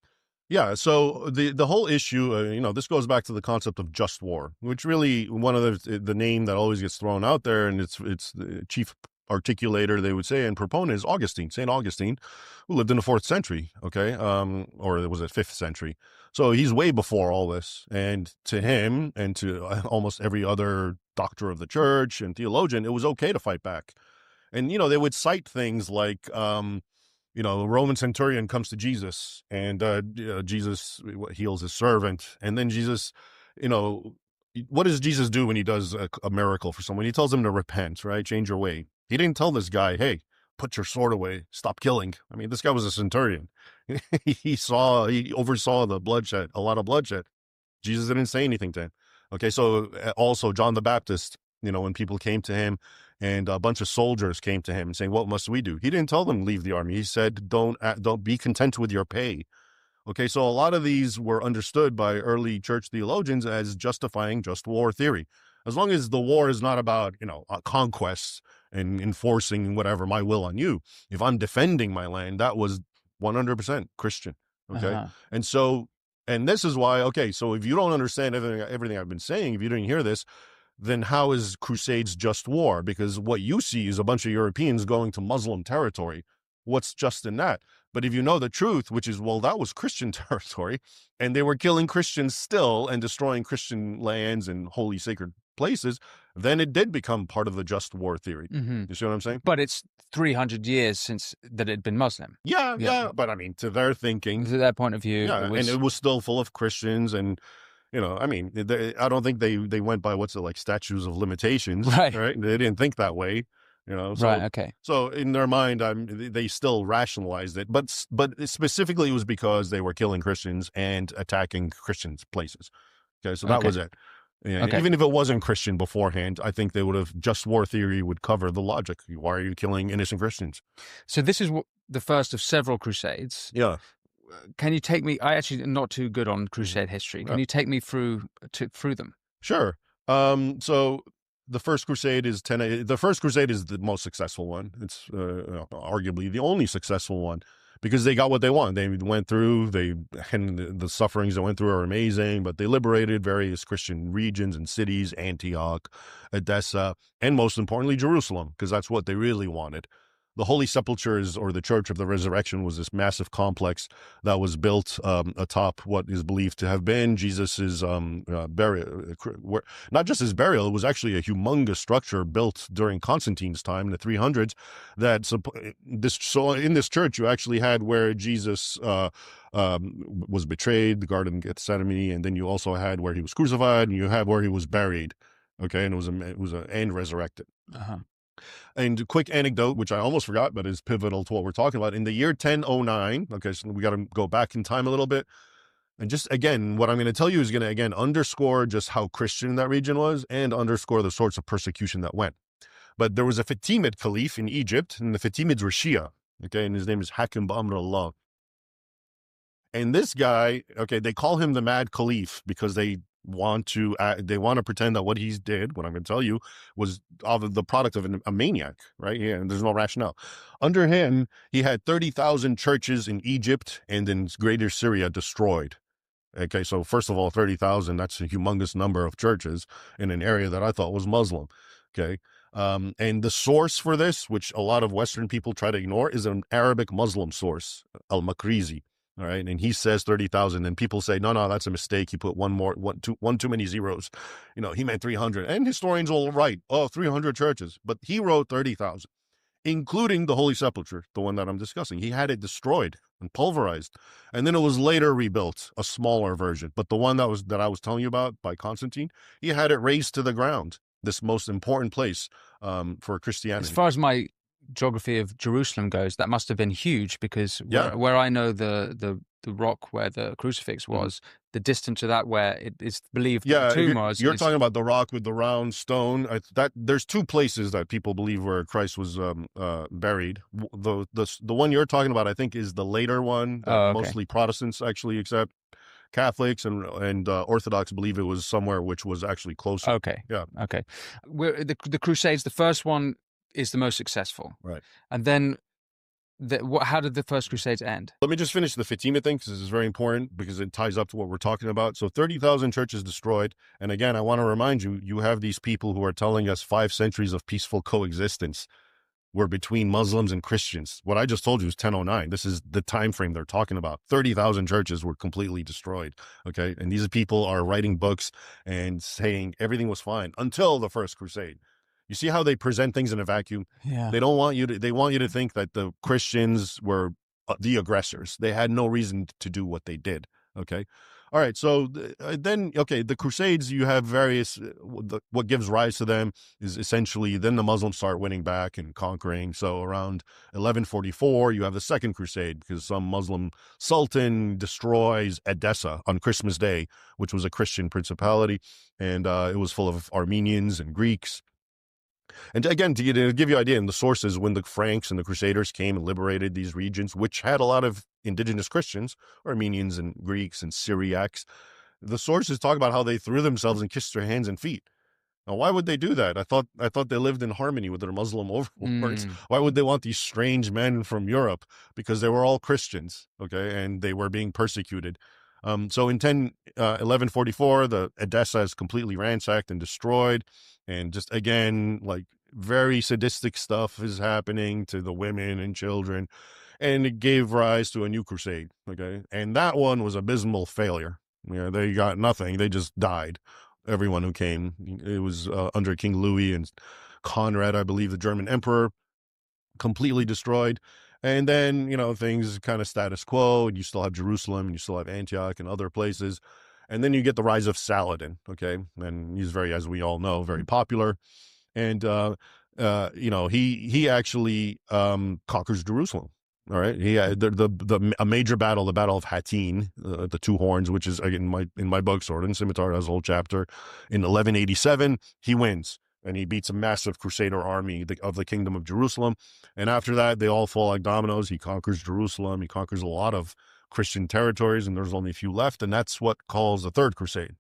Yeah, so the whole issue, this goes back to the concept of just war, which really one of the name that always gets thrown out there, and it's the chief articulator, they would say, and proponent is Augustine, St. Augustine, who lived in the 4th century, okay, or was it 5th century? So he's way before all this, and to him and to almost every other doctor of the church and theologian, it was okay to fight back. And, they would cite things like, a Roman centurion comes to Jesus, and Jesus heals his servant. And then Jesus, what does Jesus do when he does a miracle for someone? He tells them to repent, right? Change your way. He didn't tell this guy, hey, put your sword away, stop killing. I mean, this guy was a centurion. He oversaw the bloodshed, a lot of bloodshed. Jesus didn't say anything to him. Okay, so also John the Baptist, when people came to him, and a bunch of soldiers came to him and saying, what must we do? He didn't tell them leave the army. He said, don't be content with your pay. Okay, so a lot of these were understood by early church theologians as justifying just war theory. As long as the war is not about, conquests and enforcing whatever, my will on you. If I'm defending my land, that was 100% Christian. Okay, and this is why, so if you don't understand everything I've been saying, if you didn't hear this, then how is crusades just war? Because what you see is a bunch of Europeans going to Muslim territory. What's just in that? But if you know the truth, which is, well, that was Christian territory, and they were killing Christians still and destroying Christian lands and holy sacred places, then it did become part of the just war theory. You see what I'm saying? But it's 300 years since that it had been Muslim. Yeah. But I mean, to their thinking, to their point of view, and it was still full of Christians, and I mean, I don't think they went by statutes of limitations, right? They didn't think that way, So, right? Okay. So in their mind, they still rationalized it, but specifically it was because they were killing Christians and attacking Christians' places. Okay, so that was it. Even if it wasn't Christian beforehand, I think they would have just war theory would cover the logic. Why are you killing innocent Christians? So this is the first of several crusades. Yeah. Can you take me? I actually am not too good on crusade history. Can you take me through them? Sure. So the first crusade is the most successful one. It's arguably the only successful one because they got what they want. They went through. And the sufferings they went through are amazing. But they liberated various Christian regions and cities: Antioch, Edessa, and most importantly, Jerusalem, because that's what they really wanted. The Holy Sepulchres, or the Church of the Resurrection, was this massive complex that was built atop what is believed to have been Jesus's burial. Not just his burial; it was actually a humongous structure built during Constantine's time in the 300s. So in this church, you actually had where Jesus was betrayed, the Garden of Gethsemane, and then you also had where he was crucified, and you had where he was buried. Okay, and it was and resurrected. And a quick anecdote, which I almost forgot, but is pivotal to what we're talking about. In the year 1009, okay, so we got to go back in time a little bit. And just, again, what I'm going to tell you is going to, again, underscore just how Christian that region was and underscore the sorts of persecution that went. But there was a Fatimid caliph in Egypt, and the Fatimids were Shia, okay, and his name is Hakim Ba'amr Allah. And this guy, okay, they call him the Mad Caliph because they want to pretend that what he did, what I'm going to tell you, was the product of a maniac, right? Yeah, and there's no rationale. Under him, he had 30,000 churches in Egypt and in greater Syria destroyed. Okay, so first of all, 30,000, that's a humongous number of churches in an area that I thought was Muslim. Okay. And the source for this, which a lot of Western people try to ignore, is an Arabic Muslim source, Al-Makrizi. All right. And he says 30,000, and people say, no, that's a mistake. He put one too many zeros. He meant 300. And historians will write, 300 churches. But he wrote 30,000, including the Holy Sepulchre, the one that I'm discussing. He had it destroyed and pulverized. And then it was later rebuilt, a smaller version. But the one that I was telling you about by Constantine, he had it razed to the ground, this most important place for Christianity. As far as my geography of Jerusalem goes, that must have been huge, because where I know the rock where the crucifix was, the distance to that where it is believed that the tomb was. You're talking about the rock with the round stone. There's two places that people believe where Christ was buried. The one you're talking about, I think, is the later one. Mostly Protestants actually accept. Catholics and Orthodox believe it was somewhere which was actually closer. Okay. Yeah. Okay. The Crusades, the first one is the most successful. Right. And then how did the first Crusades end? Let me just finish the Fatima thing, because this is very important, because it ties up to what we're talking about. So 30,000 churches destroyed. And again, I want to remind you, you have these people who are telling us 5 centuries of peaceful coexistence were between Muslims and Christians. What I just told you is 1009. This is the time frame they're talking about. 30,000 churches were completely destroyed. Okay. And these people are writing books and saying everything was fine until the First Crusade. You see how they present things in a vacuum? Yeah. They want you to think that the Christians were the aggressors. They had no reason to do what they did. Okay. All right. So the Crusades, you have various, what gives rise to them is essentially then the Muslims start winning back and conquering. So around 1144, you have the Second Crusade, because some Muslim sultan destroys Edessa on Christmas Day, which was a Christian principality. And it was full of Armenians and Greeks. And again, to give you an idea, in the sources, when the Franks and the Crusaders came and liberated these regions, which had a lot of indigenous Christians, Armenians and Greeks and Syriacs, the sources talk about how they threw themselves and kissed their hands and feet. Now, why would they do that? I thought they lived in harmony with their Muslim overlords. Why would they want these strange men from Europe? Because they were all Christians, okay, and they were being persecuted. So in 1144, the Edessa is completely ransacked and destroyed. And just, again, like, very sadistic stuff is happening to the women and children. And it gave rise to a new crusade, okay? And that one was abysmal failure. They got nothing. They just died. Everyone who came. It was under King Louis and Conrad, I believe, the German emperor, completely destroyed. And then, things kind of status quo, and you still have Jerusalem, and you still have Antioch and other places. And then you get the rise of Saladin, okay? And he's as we all know, very popular. And, he actually conquers Jerusalem, all right? He had a major battle, the Battle of Hattin, the Two Horns, which is, in my book, Sword and Scimitar, has a whole chapter. In 1187, he wins. And he beats a massive Crusader army of the Kingdom of Jerusalem. And after that, they all fall like dominoes. He conquers Jerusalem. He conquers a lot of Christian territories, and there's only a few left. And that's what calls the Third Crusade.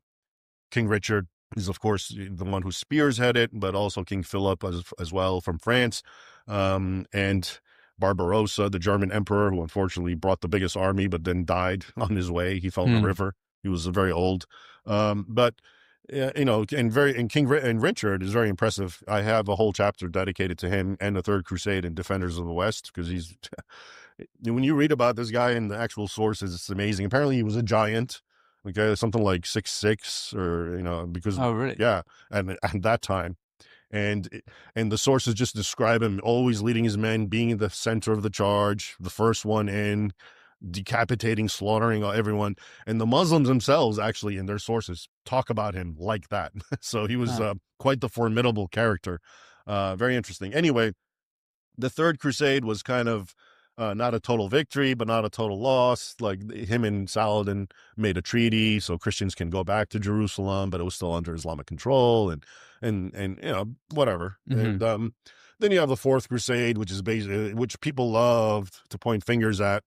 King Richard is, of course, the one who spearheaded it, but also King Philip as well from France. And Barbarossa, the German emperor, who unfortunately brought the biggest army, but then died on his way. He fell in the river. He was very old. And Richard is very impressive. I have a whole chapter dedicated to him and the Third Crusade and Defenders of the West, because when you read about this guy in the actual sources, it's amazing. Apparently he was a giant, okay, something like 6'6", or, because, oh, really? Yeah. And at that time, and the sources just describe him always leading his men, being in the center of the charge, the first one in, decapitating, slaughtering everyone. And the Muslims themselves, actually, in their sources, talk about him like that. So he was quite the formidable character. Very interesting. Anyway, the Third Crusade was kind of not a total victory, but not a total loss. Like, him and Saladin made a treaty so Christians can go back to Jerusalem, but it was still under Islamic control, and whatever. And then you have the Fourth Crusade, which is which people love to point fingers at,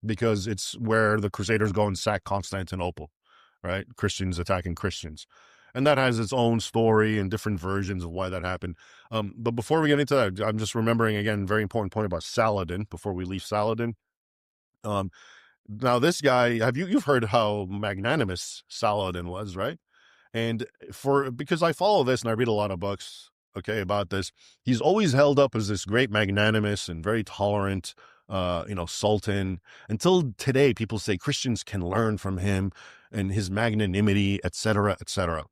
because it's where the Crusaders go and sack Constantinople. right? Christians attacking Christians. And that has its own story and different versions of why that happened. But before we get into that, I'm just remembering, again, very important point about Saladin before we leave Saladin. Now, this guy, you've heard how magnanimous Saladin was, right? And because I follow this and I read a lot of books, okay, about this, he's always held up as this great magnanimous and very tolerant, sultan. Until today, people say Christians can learn from him and his magnanimity, etc., etc.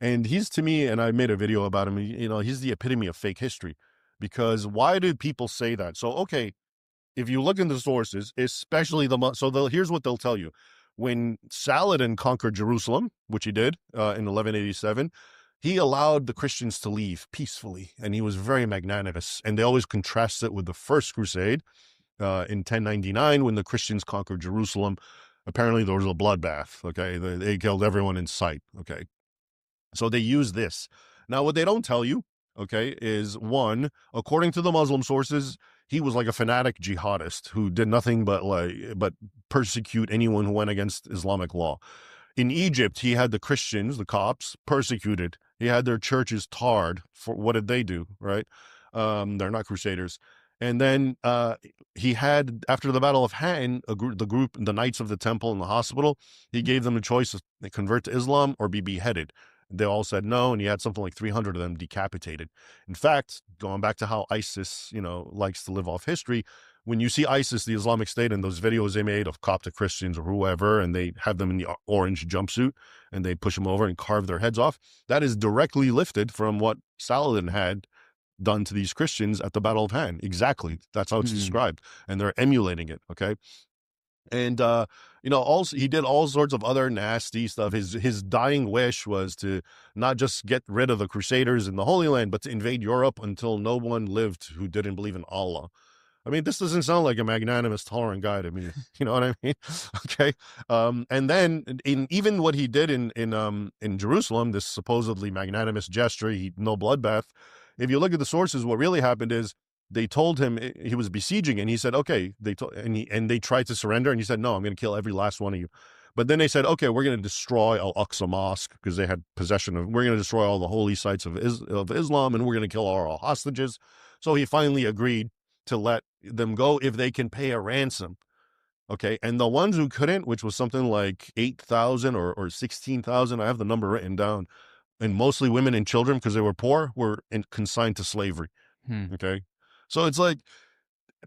And he's, to me, and I made a video about him, he's the epitome of fake history. Because why do people say that? So, okay, if you look into sources, especially here's what they'll tell you. When Saladin conquered Jerusalem, which he did in 1187, he allowed the Christians to leave peacefully, and he was very magnanimous. And they always contrast it with the First Crusade in 1099, when the Christians conquered Jerusalem. Apparently, there was a bloodbath, okay? They killed everyone in sight, okay? So they use this. Now, what they don't tell you, okay, is one, according to the Muslim sources, he was like a fanatic jihadist who did nothing but persecute anyone who went against Islamic law. In Egypt, he had the Christians, the Copts, persecuted. He had their churches tarred. For what did they do, right? They're not crusaders. And then he had, after the Battle of Hattin, the Knights of the Temple and the Hospital, he gave them a choice to convert to Islam or be beheaded. They all said no, and he had something like 300 of them decapitated. In fact, going back to how ISIS, likes to live off history, when you see ISIS, the Islamic State, and those videos they made of Coptic Christians or whoever, and they have them in the orange jumpsuit, and they push them over and carve their heads off, that is directly lifted from what Saladin had done to these Christians at the Battle of Hattin. Exactly. That's how it's described. And they're emulating it, okay? And, also he did all sorts of other nasty stuff. His dying wish was to not just get rid of the Crusaders in the Holy Land, but to invade Europe until no one lived who didn't believe in Allah. I mean, this doesn't sound like a magnanimous, tolerant guy to me. You know what I mean? Okay. And then even what he did in Jerusalem, this supposedly magnanimous gesture, no bloodbath. If you look at the sources, what really happened is, they told him he was besieging, and he said, okay, they tried to surrender, and he said, no, I'm going to kill every last one of you. But then they said, okay, we're going to destroy Al-Aqsa Mosque, because they had possession of, we're going to destroy all the holy sites of Islam, and we're going to kill all our hostages. So he finally agreed to let them go if they can pay a ransom. Okay. And the ones who couldn't, which was something like 8,000 or 16,000, I have the number written down, and mostly women and children, because they were poor, were consigned to slavery. Okay. So it's like,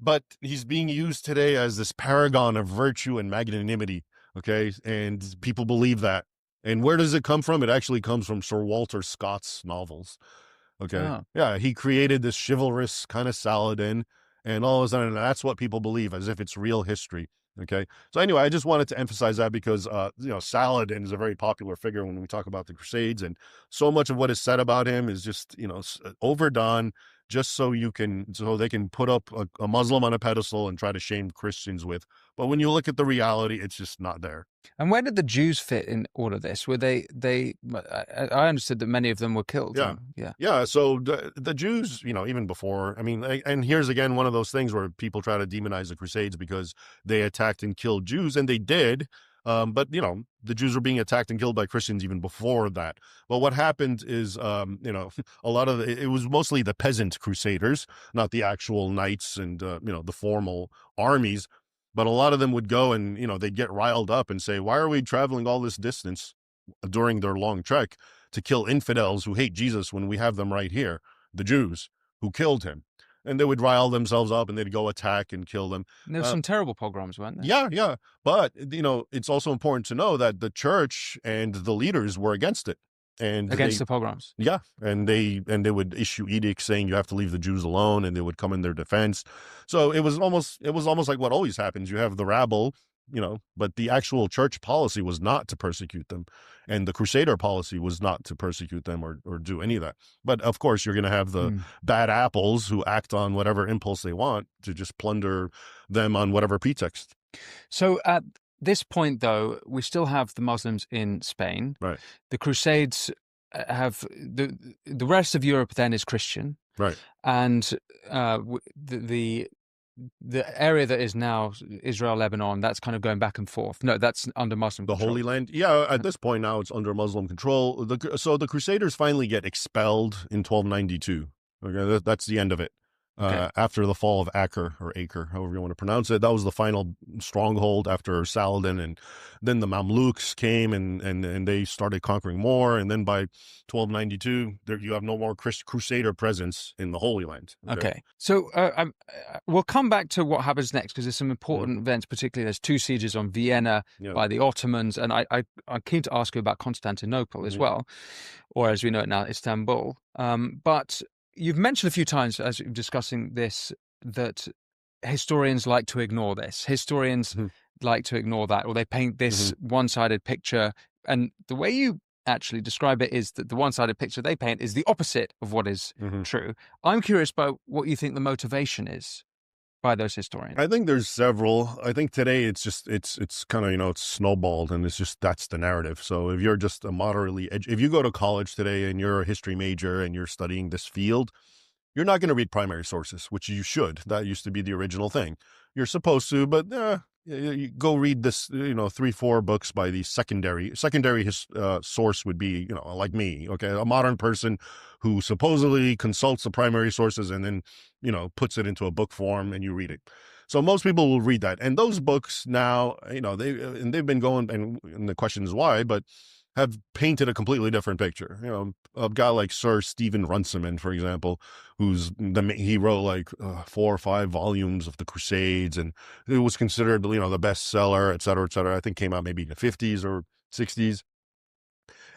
but he's being used today as this paragon of virtue and magnanimity, okay? And people believe that. And where does it come from? It actually comes from Sir Walter Scott's novels, okay? Oh. Yeah, he created this chivalrous kind of Saladin, and all of a sudden, that's what people believe, as if it's real history, okay? So anyway, I just wanted to emphasize that because, Saladin is a very popular figure when we talk about the Crusades, and so much of what is said about him is just, overdone, just so they can put up a Muslim on a pedestal and try to shame Christians with. But when you look at the reality, it's just not there. And where did the Jews fit in all of this? Were I understood that many of them were killed. Yeah. So the Jews, even before, and here's again one of those things where people try to demonize the Crusades because they attacked and killed Jews, and they did. But the Jews were being attacked and killed by Christians even before that. But what happened is, a lot of it was mostly the peasant crusaders, not the actual knights and, the formal armies. But a lot of them would go and, they'd get riled up and say, why are we traveling all this distance during their long trek to kill infidels who hate Jesus when we have them right here, the Jews who killed him? And they would rile themselves up and they'd go attack and kill them. And there were some terrible pogroms, weren't there? Yeah. But, it's also important to know that the church and the leaders were against it. And against the pogroms. Yeah. And they would issue edicts saying you have to leave the Jews alone, and they would come in their defense. So it was almost like what always happens. You have the rabble, but the actual church policy was not to persecute them. And the Crusader policy was not to persecute them or do any of that. But of course, you're going to have the bad apples who act on whatever impulse they want to just plunder them on whatever pretext. So at this point, though, we still have the Muslims in Spain. Right. The Crusades have the rest of Europe then is Christian. Right. And the the area that is now Israel, Lebanon, that's kind of going back and forth. No, that's under Muslim The control. Holy Land. Yeah, at this point now it's under Muslim control. So the Crusaders finally get expelled in 1292. Okay, that's the end of it. Okay. After the fall of Acre, however you want to pronounce it, that was the final stronghold after Saladin, and then the Mamluks came and they started conquering more, and then by 1292, you have no more Crusader presence in the Holy Land. Okay. So we'll come back to what happens next, because there's some important events, particularly there's 2 sieges on Vienna by the Ottomans, and I'm keen to ask you about Constantinople as well, or as we know it now, Istanbul. But you've mentioned a few times as you're discussing this that historians like to ignore this. Historians like to ignore that, or they paint this one-sided picture. And the way you actually describe it is that the one-sided picture they paint is the opposite of what is true. I'm curious about what you think the motivation is by those historians. I think there's several. I think today it's kind of, it's snowballed, and it's just, that's the narrative. So if you're just a moderately, if you go to college today and you're a history major and you're studying this field, you're not going to read primary sources, which you should. That used to be the original thing. You're supposed to, but you go read this, 3-4 books by the secondary source would be, like me, okay, a modern person who supposedly consults the primary sources and then, puts it into a book form and you read it. So most people will read that. And those books now, they've been going, and the question is why, but have painted a completely different picture. A guy like Sir Stephen Runciman, for example, he wrote like 4 or 5 volumes of the Crusades, and it was considered, the bestseller, et cetera, et cetera. I think came out maybe in the 50s or 60s.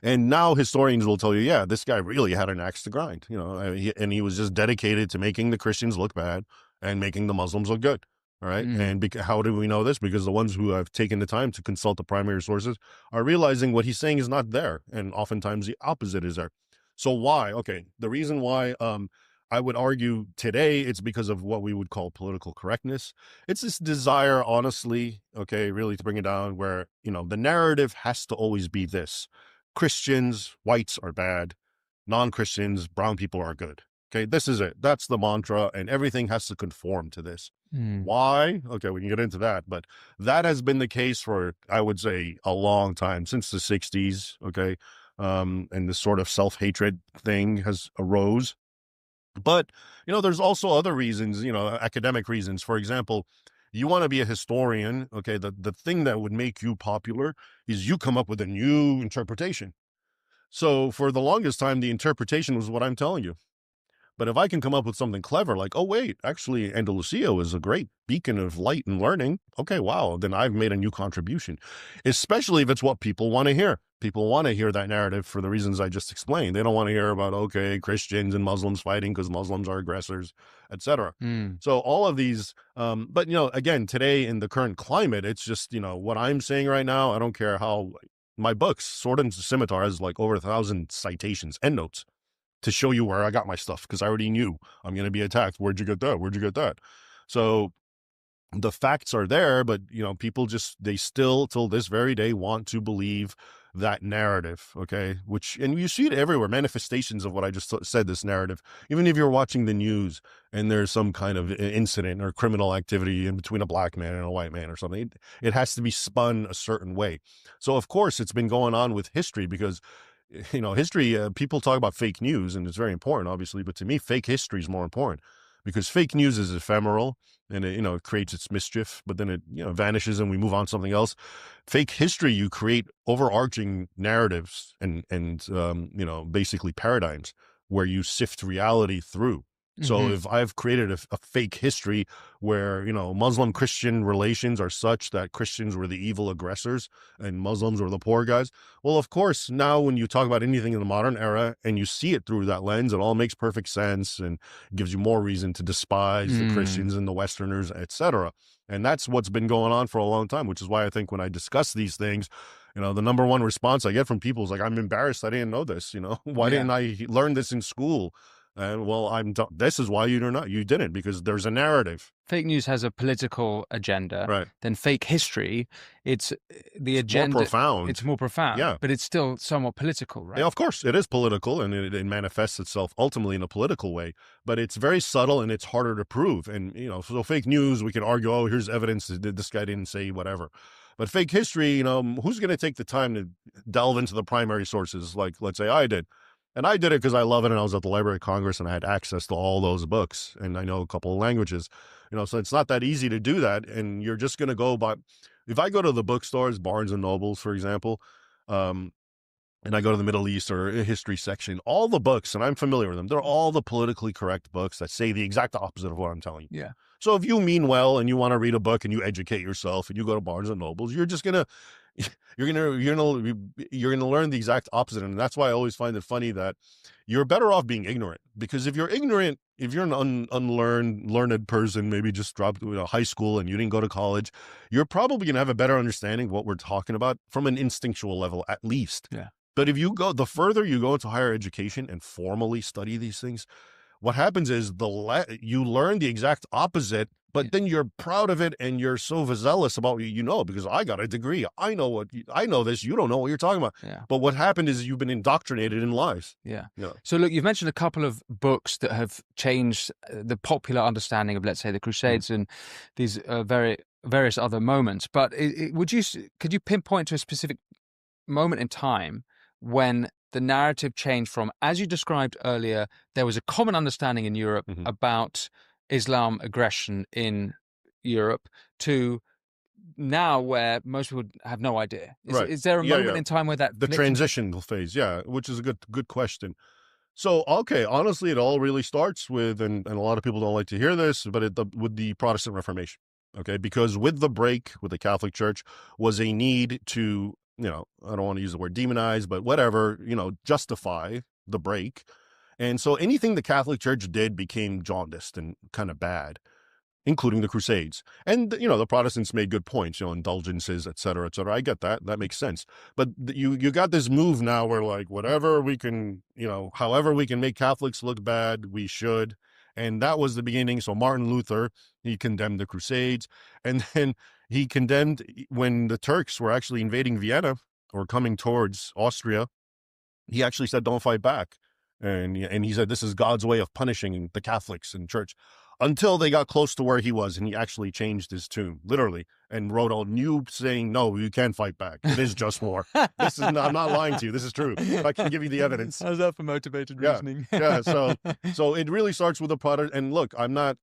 And now historians will tell you, yeah, this guy really had an axe to grind, and he was just dedicated to making the Christians look bad and making the Muslims look good. All right. And how do we know this? Because the ones who have taken the time to consult the primary sources are realizing what he's saying is not there. And oftentimes the opposite is there. So why? Okay. The reason why I would argue today, it's because of what we would call political correctness. It's this desire, honestly, okay, really to bring it down where, the narrative has to always be this. Christians, whites are bad. Non-Christians, brown people are good. Okay, this is it. That's the mantra, and everything has to conform to this. Why? Okay, we can get into that, but that has been the case for, I would say, a long time, since the 60s, okay? And this sort of self-hatred thing has arose. But, there's also other reasons, academic reasons. For example, you want to be a historian, okay, the thing that would make you popular is you come up with a new interpretation. So for the longest time, the interpretation was what I'm telling you. But if I can come up with something clever, like, oh, wait, actually, Andalusia is a great beacon of light and learning. Okay, wow, then I've made a new contribution, especially if it's what people want to hear. People want to hear that narrative for the reasons I just explained. They don't want to hear about, okay, Christians and Muslims fighting because Muslims are aggressors, etc. So all of these, but, again, today in the current climate, it's just, what I'm saying right now, I don't care how my books, Sword and Scimitar, has like over 1,000 citations, endnotes, to show you where I got my stuff, because I already knew I'm going to be attacked. Where'd you get that? Where'd you get that? So the facts are there, but, people they still, till this very day, want to believe that narrative, okay? And you see it everywhere, manifestations of what I just said, this narrative. Even if you're watching the news and there's some kind of incident or criminal activity in between a black man and a white man or something, it has to be spun a certain way. So, of course, it's been going on with history, because history, people talk about fake news, and it's very important, obviously, but to me, fake history is more important, because fake news is ephemeral, and it creates its mischief, but then it, vanishes and we move on to something else. Fake history, you create overarching narratives and basically paradigms where you sift reality through. So if I've created a fake history where, Muslim-Christian relations are such that Christians were the evil aggressors and Muslims were the poor guys, well, of course, now when you talk about anything in the modern era and you see it through that lens, it all makes perfect sense and gives you more reason to despise the Christians and the Westerners, etc. And that's what's been going on for a long time, which is why I think when I discuss these things, the number one response I get from people is like, I'm embarrassed I didn't know this, why didn't I learn this in school? And well, this is why you didn't, because there's a narrative. Fake news has a political agenda. Right. Then fake history, it's the agenda. More profound. It's more profound. Yeah. But it's still somewhat political, right? Yeah, of course, it is political, and it manifests itself ultimately in a political way. But it's very subtle, and it's harder to prove. And so fake news, we can argue, oh, here's evidence that this guy didn't say whatever. But fake history, who's going to take the time to delve into the primary sources? Like, let's say I did. And I did it because I love it, and I was at the Library of Congress, and I had access to all those books, and I know a couple of languages, so it's not that easy to do that, and you're just going to go by. If I go to the bookstores, Barnes and Nobles, for example, and I go to the Middle East or history section, all the books, and I'm familiar with them, they're all the politically correct books that say the exact opposite of what I'm telling you. Yeah. So if you mean well and you want to read a book and you educate yourself and you go to Barnes and Nobles, you're just gonna learn the exact opposite. And that's why I always find it funny that you're better off being ignorant, because if you're ignorant, if you're an learned person, maybe just dropped high school and you didn't go to college, you're probably gonna have a better understanding of what we're talking about from an instinctual level, at least. Yeah. But if the further you go into higher education and formally study these things, what happens is you learn the exact opposite, but then you're proud of it and you're so zealous about what because I got a degree. I know this. You don't know what you're talking about. Yeah. But what happened is you've been indoctrinated in lies. Yeah. Yeah. So look, you've mentioned a couple of books that have changed the popular understanding of, let's say, the Crusades and these various other moments. But could you pinpoint to a specific moment in time when the narrative changed from, as you described earlier, there was a common understanding in Europe about Islam aggression in Europe, to now where most people have no idea? Is there a moment in time where that the transitional phase? Yeah, which is a good question. So, okay, honestly, it all really starts with, and a lot of people don't like to hear this, but with the Protestant Reformation. Okay, because with the break with the Catholic Church was a need to, I don't want to use the word demonize, but whatever, justify the break. And so anything the Catholic Church did became jaundiced and kind of bad, including the Crusades. And, the Protestants made good points, indulgences, et cetera, et cetera. I get that. That makes sense. But you got this move now where, like, whatever we can, however we can make Catholics look bad, we should. And that was the beginning. So Martin Luther, he condemned the Crusades. And then he condemned, when the Turks were actually invading Vienna or coming towards Austria, he actually said, don't fight back. And he said, this is God's way of punishing the Catholics and church, until they got close to where he was. And he actually changed his tune, literally, and wrote a new saying, no, you can't fight back. It is just war. I'm not lying to you. This is true. I can give you the evidence. How's that for motivated reasoning? Yeah. So it really starts with the product. And look, I don't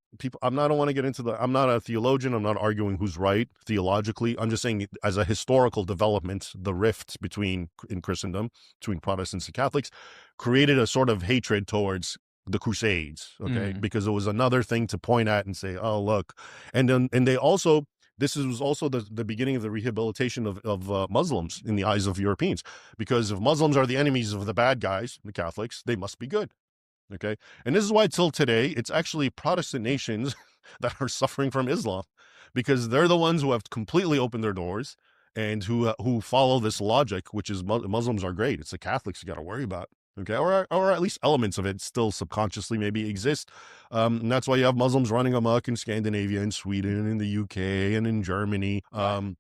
want to get into I'm not a theologian. I'm not arguing who's right theologically. I'm just saying, as a historical development, the rift in Christendom between Protestants and Catholics created a sort of hatred towards the Crusades, okay? Because it was another thing to point at and say, oh, look. And they also, this was also the beginning of the rehabilitation of Muslims in the eyes of Europeans. Because if Muslims are the enemies of the bad guys, the Catholics, they must be good, okay? And this is why till today, it's actually Protestant nations that are suffering from Islam, because they're the ones who have completely opened their doors and who follow this logic, which is Muslims are great. It's the Catholics you got to worry about. Okay, or at least elements of it still subconsciously maybe exist. And that's why you have Muslims running amok in Scandinavia and Sweden and in the UK and in Germany. But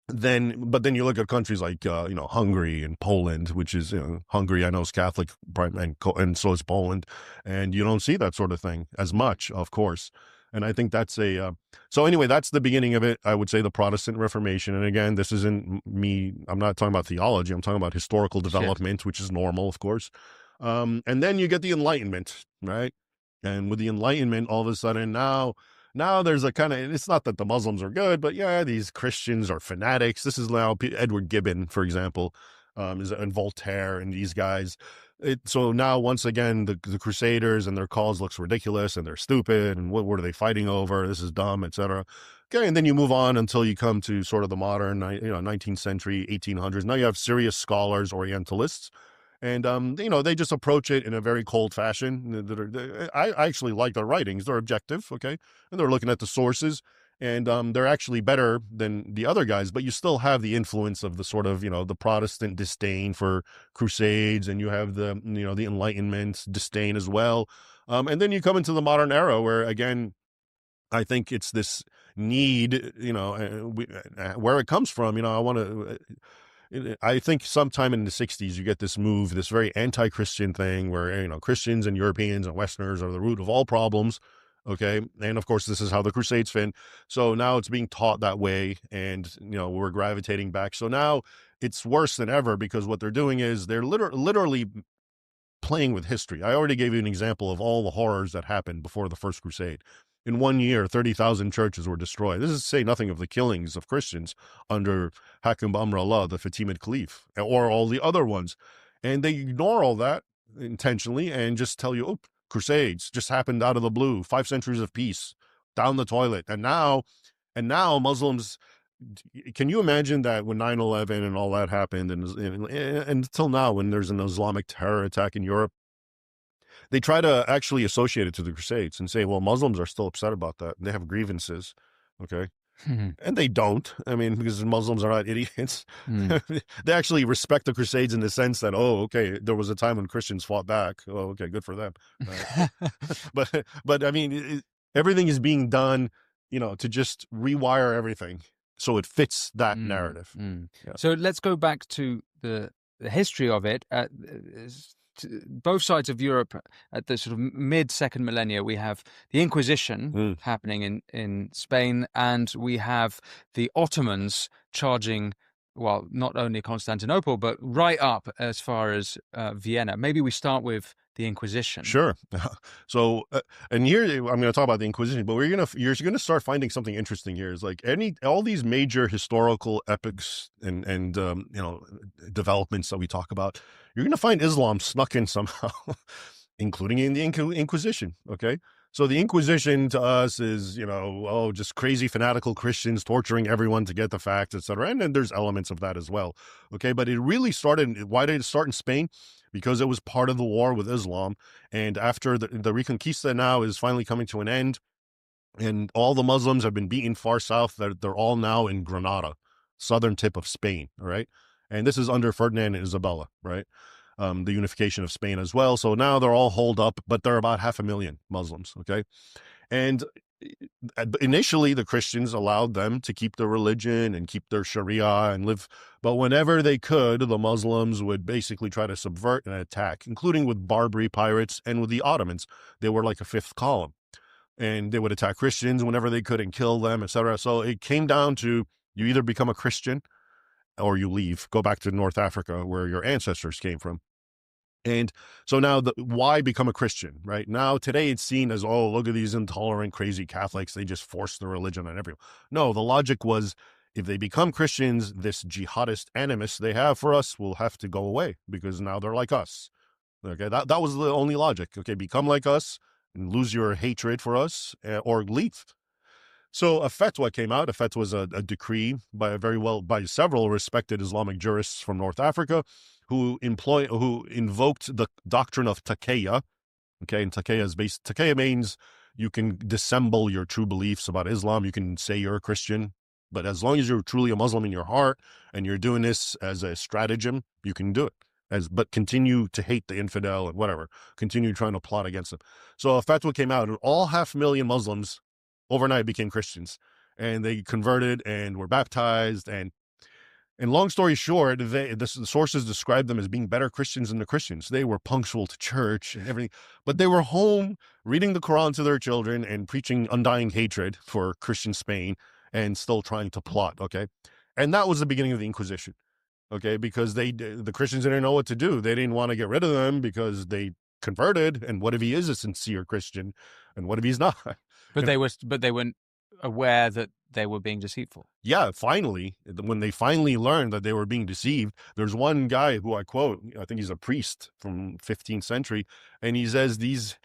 then you look at countries like Hungary and Poland, which is Hungary, I know, is Catholic, and so is Poland, and you don't see that sort of thing as much, of course. And I think that's so anyway, that's the beginning of it. I would say the Protestant Reformation. And again, this isn't me. I'm not talking about theology. I'm talking about historical development, which is normal, of course. And then you get the Enlightenment, right? And with the Enlightenment, all of a sudden now there's a kind of, it's not that the Muslims are good, but yeah, these Christians are fanatics. This is now Edward Gibbon, for example, and Voltaire and these guys. So now, once again, the Crusaders and their cause looks ridiculous, and they're stupid, and what are they fighting over? This is dumb, etc. Okay, and then you move on until you come to sort of the modern, 19th century, 1800s. Now you have serious scholars, Orientalists, and they just approach it in a very cold fashion. I actually like their writings; they're objective, okay, and they're looking at the sources. And they're actually better than the other guys, but you still have the influence of the sort of, the Protestant disdain for crusades, and you have the, the Enlightenment disdain as well. And then you come into the modern era where, again, I think it's this need, where it comes from. I think sometime in the 60s, you get this move, this very anti-Christian thing where, Christians and Europeans and Westerners are the root of all problems. Okay. And of course, this is how the Crusades fit. So now it's being taught that way, and, we're gravitating back. So now it's worse than ever, because what they're doing is they're literally playing with history. I already gave you an example of all the horrors that happened before the First Crusade. In 1 year, 30,000 churches were destroyed. This is to say nothing of the killings of Christians under Hakim Amrullah, the Fatimid Caliph, or all the other ones. And they ignore all that intentionally and just tell you, oh, Crusades just happened out of the blue, 5 centuries of peace, down the toilet. And now Muslims, can you imagine that when 9/11 and all that happened, and until now, when there's an Islamic terror attack in Europe, they try to actually associate it to the Crusades and say, well, Muslims are still upset about that. They have grievances. Okay. And they don't. I mean, because Muslims are not idiots. They actually respect the Crusades in the sense that, oh, okay, there was a time when Christians fought back. Oh, okay, good for them. But I mean, everything is being done, to just rewire everything so it fits that narrative. Yeah. So let's go back to the history of it. Both sides of Europe, at the sort of mid-second millennia, we have the Inquisition happening in Spain, and we have the Ottomans charging, well, not only Constantinople, but right up as far as Vienna. Maybe we start with the Inquisition. Sure. So, and here I'm going to talk about the Inquisition, but you're going to start finding something interesting here. Is like all these major historical epics and developments that we talk about, you're going to find Islam snuck in somehow, including in the Inquisition. Okay. So the Inquisition to us is, just crazy fanatical Christians torturing everyone to get the facts, etc. And then there's elements of that as well. Okay. But it really started, why did it start in Spain? Because it was part of the war with Islam. And after the Reconquista now is finally coming to an end, and all the Muslims have been beaten far south, they're all now in Granada, southern tip of Spain. All right. And this is under Ferdinand and Isabella, right? The unification of Spain as well. So now they're all holed up, but they're about 500,000 Muslims. Okay. And initially the Christians allowed them to keep their religion and keep their Sharia and live. But whenever they could, the Muslims would basically try to subvert and attack, including with Barbary pirates and with the Ottomans. They were like a fifth column, and they would attack Christians whenever they could and kill them, etc. So it came down to, you either become a Christian or you leave, go back to North Africa where your ancestors came from. And so now why become a Christian, right? Now, today it's seen as, oh, look at these intolerant, crazy Catholics. They just force their religion on everyone. No, the logic was, if they become Christians, this jihadist animus they have for us will have to go away, because now they're like us. Okay, that was the only logic. Okay, become like us and lose your hatred for us, or leave. So a fatwa came out. A fatwa was a decree by several respected Islamic jurists from North Africa, who invoked the doctrine of taqiyya. Okay, and taqiyya means you can dissemble your true beliefs about Islam. You can say you're a Christian, but as long as you're truly a Muslim in your heart and you're doing this as a stratagem, you can do it. But continue to hate the infidel and whatever. Continue trying to plot against them. So a fatwa came out, and all 500,000 Muslims overnight became Christians, and they converted and were baptized. And long story short, the sources describe them as being better Christians than the Christians. They were punctual to church and everything, but they were home reading the Quran to their children and preaching undying hatred for Christian Spain, and still trying to plot. Okay. And that was the beginning of the Inquisition. Okay. Because the Christians didn't know what to do. They didn't want to get rid of them because they converted. And what if he is a sincere Christian? And what if he's not? But they weren't aware that they were being deceitful. Yeah, finally, when they finally learned that they were being deceived, there's one guy who I quote, I think he's a priest from 15th century, and he says these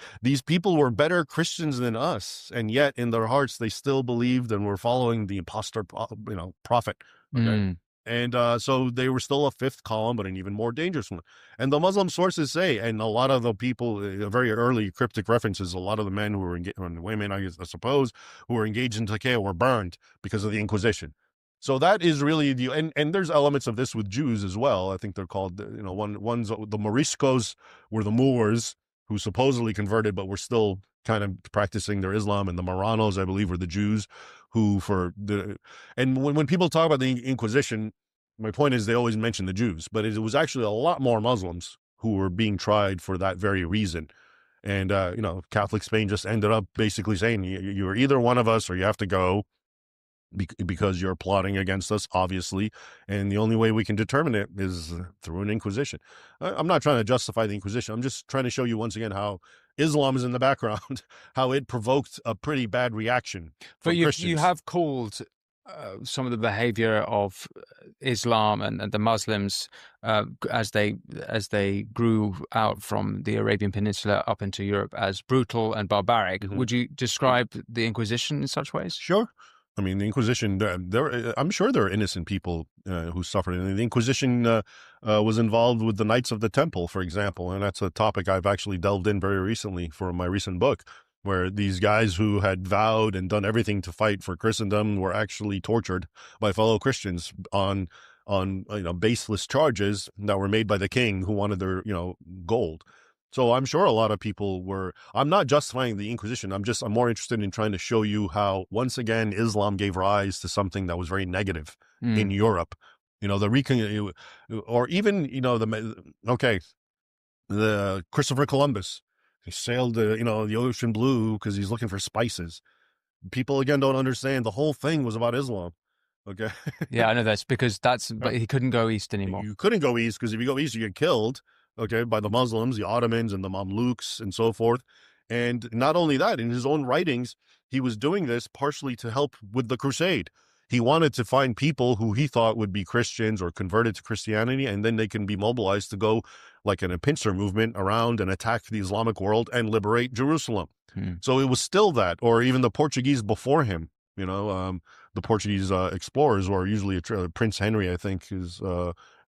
people were better Christians than us, and yet in their hearts they still believed and were following the impostor, prophet. Okay? And so they were still a fifth column, but an even more dangerous one. And the Muslim sources say, and a lot of the people, very early cryptic references, a lot of the men who were engaged, and women, I suppose, who were engaged in Takea were burned because of the Inquisition. So that is really the, and there's elements of this with Jews as well. I think they're called, one's the Moriscos were the Moors who supposedly converted, but were still kind of practicing their Islam, and the Marranos, I believe, were the Jews who and when people talk about the Inquisition, my point is they always mention the Jews, but it was actually a lot more Muslims who were being tried for that very reason. And, Catholic Spain just ended up basically saying, you're either one of us or you have to go because you're plotting against us, obviously. And the only way we can determine it is through an Inquisition. I'm not trying to justify the Inquisition. I'm just trying to show you once again how Islam is in the background, how it provoked a pretty bad reaction. But you Christians. have called some of the behavior of Islam and the Muslims as they grew out from the Arabian Peninsula up into Europe as brutal and barbaric. Mm-hmm. Would you describe the Inquisition in such ways? Sure. I mean, the Inquisition, I'm sure there are innocent people who suffered. And the Inquisition was involved with the Knights of the Temple, for example. And that's a topic I've actually delved in very recently for my recent book, where these guys who had vowed and done everything to fight for Christendom were actually tortured by fellow Christians on baseless charges that were made by the king who wanted their, gold. So I'm sure a lot of people were. I'm not justifying the Inquisition. I'm more interested in trying to show you how, once again, Islam gave rise to something that was very negative in Europe. Or even, the Christopher Columbus, he sailed, the ocean blue because he's looking for spices. People, again, don't understand the whole thing was about Islam. Okay. Yeah, I know that's because but he couldn't go east anymore. You couldn't go east because if you go east, you get killed. Okay, by the Muslims, the Ottomans, and the Mamluks, and so forth. And not only that, in his own writings, he was doing this partially to help with the crusade. He wanted to find people who he thought would be Christians or converted to Christianity, and then they can be mobilized to go, like in a pincer movement, around and attack the Islamic world and liberate Jerusalem. So it was still that, or even the Portuguese before him. The Portuguese explorers, or usually Prince Henry, I think, is...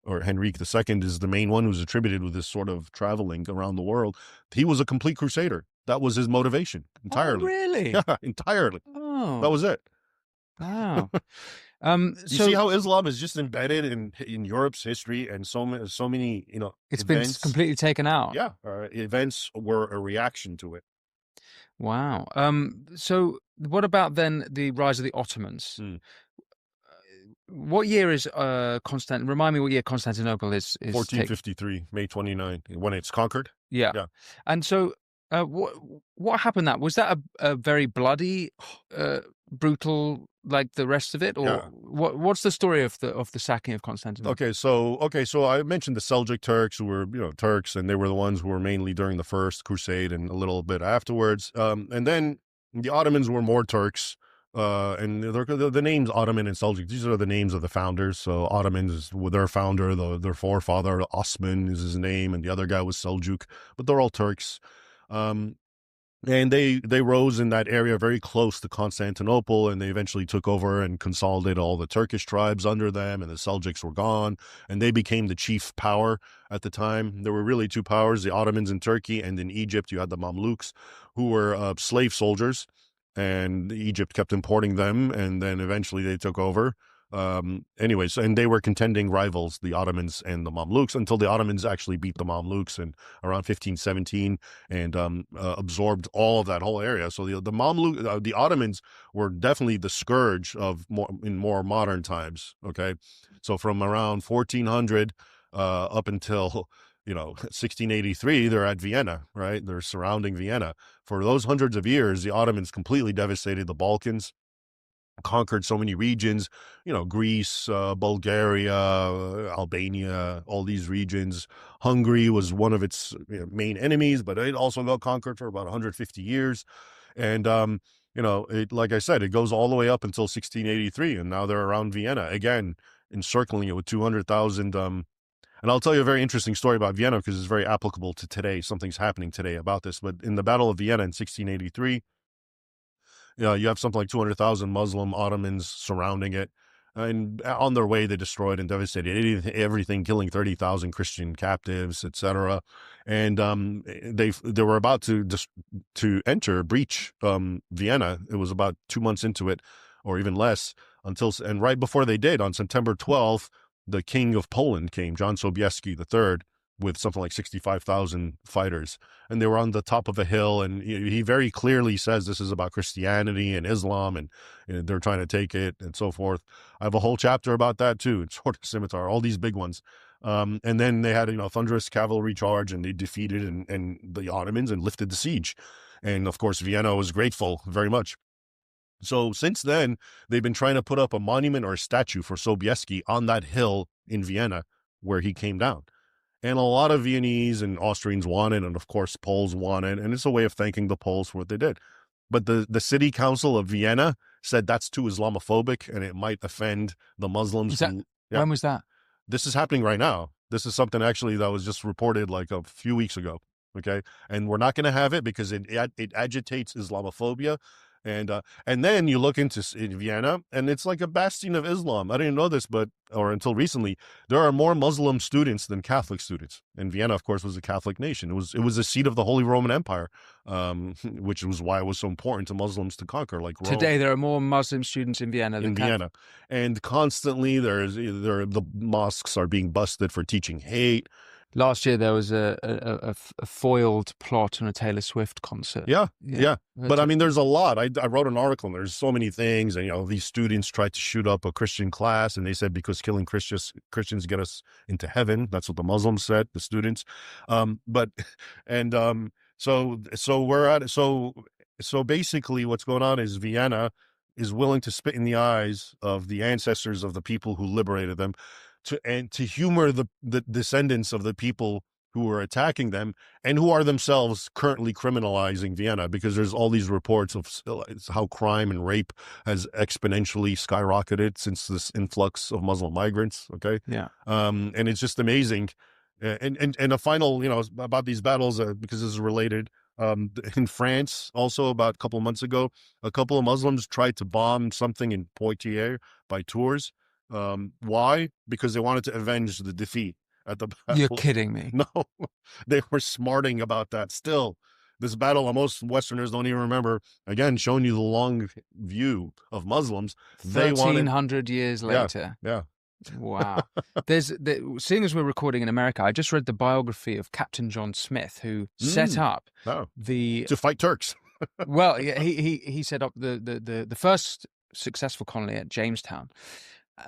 or Henrique II is the main one who's attributed with this sort of traveling around the world. He was a complete crusader. That was his motivation entirely. Oh, really? Yeah, entirely. Oh, that was it. Wow. You see how Islam is just embedded in Europe's history, and so many, it's events, been completely taken out. Yeah, events were a reaction to it. Wow. So what about then the rise of the Ottomans? What year is remind me what year Constantinople is 1453, May 29, when it's conquered. Yeah. And so what happened? Was that a very bloody, brutal, like the rest of it, or what's the story of the sacking of Constantinople? Okay, so I mentioned the Seldžučki Turks, who were Turks, and they were the ones who were mainly during the First Crusade and a little bit afterwards. And then the Ottomans were more Turks. And the names Ottoman and Seljuk, these are the names of the founders. So Ottomans is with their founder, their forefather, Osman is his name, and the other guy was Seljuk, but they're all Turks. And they rose in that area very close to Constantinople, and they eventually took over and consolidated all the Turkish tribes under them, and the Seljuks were gone, and they became the chief power at the time. There were really two powers, the Ottomans in Turkey, and in Egypt you had the Mamluks, who were slave soldiers. And Egypt kept importing them, and then eventually they took over. Anyways, and they were contending rivals, the Ottomans and the Mamluks, until the Ottomans actually beat the Mamluks in around 1517 and absorbed all of that whole area. So the Ottomans were definitely the scourge in more modern times. Okay, so from around 1400 up until 1683, they're at Vienna, right? They're surrounding Vienna. For those hundreds of years, the Ottomans completely devastated the Balkans, conquered so many regions, Greece, Bulgaria, Albania, all these regions. Hungary was one of its main enemies, but it also got conquered for about 150 years. And, like I said, it goes all the way up until 1683, and now they're around Vienna, again, encircling it with 200,000 and I'll tell you a very interesting story about Vienna because it's very applicable to today. Something's happening today about this. But in the Battle of Vienna in 1683, you have something like 200,000 Muslim Ottomans surrounding it. And on their way, they destroyed and devastated everything, killing 30,000 Christian captives, etc. And they were about to breach Vienna. It was about 2 months into it, or even less, and right before they did, on September 12th, the King of Poland came, John Sobieski III, with something like 65,000 fighters. And they were on the top of a hill, and he very clearly says this is about Christianity and Islam, and they're trying to take it, and so forth. I have a whole chapter about that too, in Sword of Scimitar, all these big ones. And then they had, thunderous cavalry charge, and they defeated and the Ottomans and lifted the siege. And of course, Vienna was grateful very much. So since then, they've been trying to put up a monument or a statue for Sobieski on that hill in Vienna where he came down. And a lot of Viennese and Austrians want it, and of course Poles want it, and it's a way of thanking the Poles for what they did. But the city council of Vienna said that's too Islamophobic, and it might offend the Muslims. When was that? This is happening right now. This is something actually that was just reported like a few weeks ago. Okay, and we're not going to have it because it agitates Islamophobia. And then you look into Vienna, and it's like a bastion of Islam. I didn't know this, or until recently, there are more Muslim students than Catholic students. And Vienna, of course, was a Catholic nation. It was a seat of the Holy Roman Empire, which was why it was so important to Muslims to conquer. Like Rome. Today, there are more Muslim students in Vienna than Vienna, and constantly the mosques are being busted for teaching hate. Last year, there was a foiled plot on a Taylor Swift concert. Yeah. But I mean, there's a lot. I wrote an article, and there's so many things. And, these students tried to shoot up a Christian class, and they said because killing Christians get us into heaven. That's what the Muslims said, the students. So we're at it. So basically what's going on is Vienna is willing to spit in the eyes of the ancestors of the people who liberated them, to humor the descendants of the people who were attacking them and who are themselves currently criminalizing Vienna, because there's all these reports of how crime and rape has exponentially skyrocketed since this influx of Muslim migrants. Okay. Yeah. And it's just amazing. And a final, about these battles, because this is related. In France, also about a couple of months ago, a couple of Muslims tried to bomb something in Poitiers by Tours. Why? Because they wanted to avenge the defeat at the battle. You're kidding me. No, they were smarting about that. Still, this battle, most Westerners don't even remember. Again, showing you the long view of Muslims. 1,300 years later. Yeah. Wow. Seeing as we're recording in America, I just read the biography of Captain John Smith, who set up to fight Turks. Well, he set up the first successful colony at Jamestown.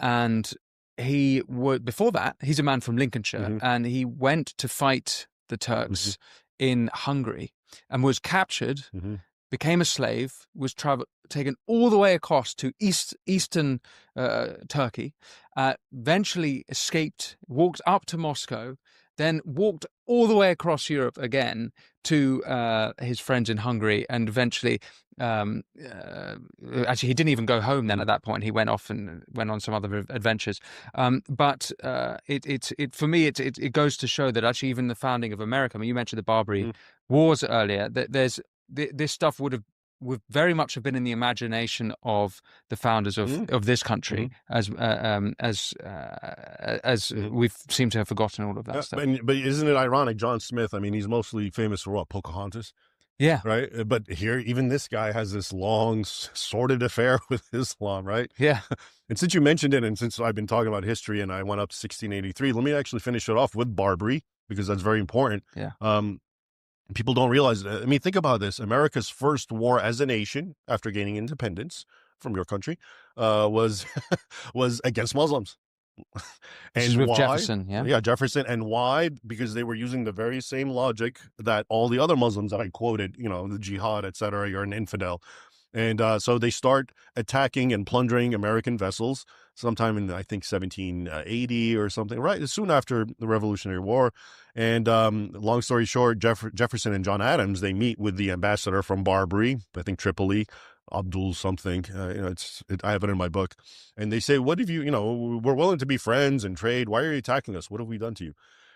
And before that, he's a man from Lincolnshire, and he went to fight the Turks in Hungary and was captured, became a slave, was taken all the way across to eastern Turkey, eventually escaped, walked up to Moscow, then walked all the way across Europe again to his friends in Hungary, and eventually, actually, he didn't even go home then at that point. He went off and went on some other adventures. But for me, it goes to show that actually even the founding of America, I mean, you mentioned the Barbary Wars earlier, that this stuff would very much have been in the imagination of the founders of this country, as we seem to have forgotten all of that stuff. But isn't it ironic? John Smith, I mean, he's mostly famous for what? Pocahontas? Yeah. Right? But here, even this guy has this long, sordid affair with Islam, right? Yeah. And since you mentioned it, and since I've been talking about history and I went up to 1683, let me actually finish it off with Barbary, because that's very important. Yeah. People don't realize, I mean, think about this. America's first war as a nation after gaining independence from your country was against Muslims. And with Jefferson, yeah, Jefferson. And why? Because they were using the very same logic that all the other Muslims that I quoted, the jihad, etc. You're an infidel. And so they start attacking and plundering American vessels sometime in, I think, 1780 or something, right? Soon after the Revolutionary War. And long story short, Jefferson and John Adams, they meet with the ambassador from Barbary, I think Tripoli, Abdul something. I have it in my book. And they say, what have you, we're willing to be friends and trade. Why are you attacking us? What have we done to you?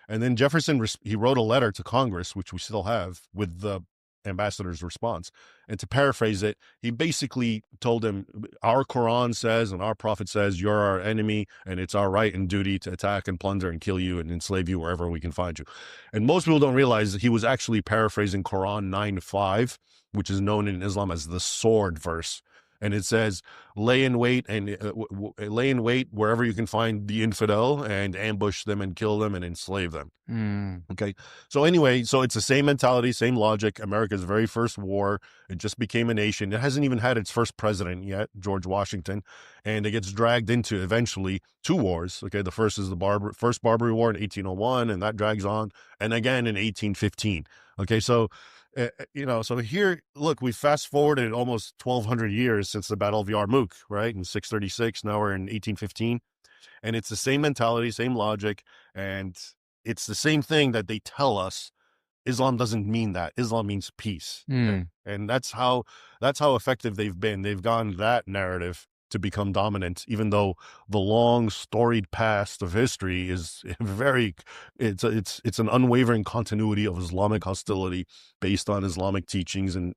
And then Jefferson, he wrote a letter to Congress, which we still have, with the ambassador's response. And to paraphrase it, he basically told him, our Quran says and our prophet says you're our enemy, and it's our right and duty to attack and plunder and kill you and enslave you wherever we can find you. And most people don't realize that he was actually paraphrasing Quran 9:5, which is known in Islam as the sword verse. And it says, lay in wait wherever you can find the infidel and ambush them and kill them and enslave them. Okay. So anyway, so it's the same mentality, same logic. America's very first war, it just became a nation. It hasn't even had its first president yet, George Washington, and it gets dragged into eventually 2 wars. Okay. The first is the first Barbary War in 1801, and that drags on, and again in 1815. Okay. So so here, look, we fast forwarded almost 1,200 years since the Battle of Yarmouk, right? In 636, now we're in 1815. And it's the same mentality, same logic. And it's the same thing that they tell us. Islam doesn't mean that. Islam means peace. Okay? And that's how effective they've been. They've gone that narrative to become dominant, even though the long storied past of history is it's an unwavering continuity of Islamic hostility based on Islamic teachings and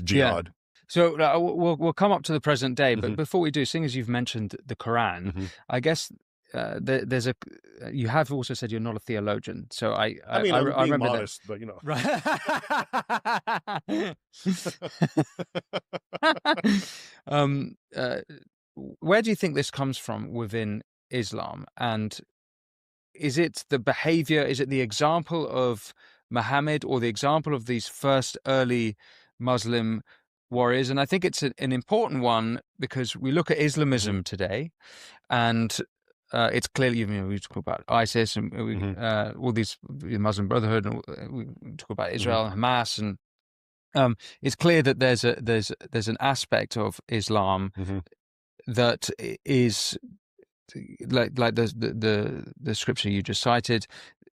jihad. So we'll come up to the present day, but before we do, seeing as you've mentioned the Quran, I guess you have also said you're not a theologian, so I mean, I'm being remember modest, but right. Where do you think this comes from within Islam, and is it the behavior? Is it the example of Muhammad or the example of these first early Muslim warriors? And I think it's an important one because we look at Islamism today, and it's clearly, we talk about ISIS and all these Muslim Brotherhood, and we talk about Israel and Hamas, and it's clear that there's an aspect of Islam that is like the scripture you just cited,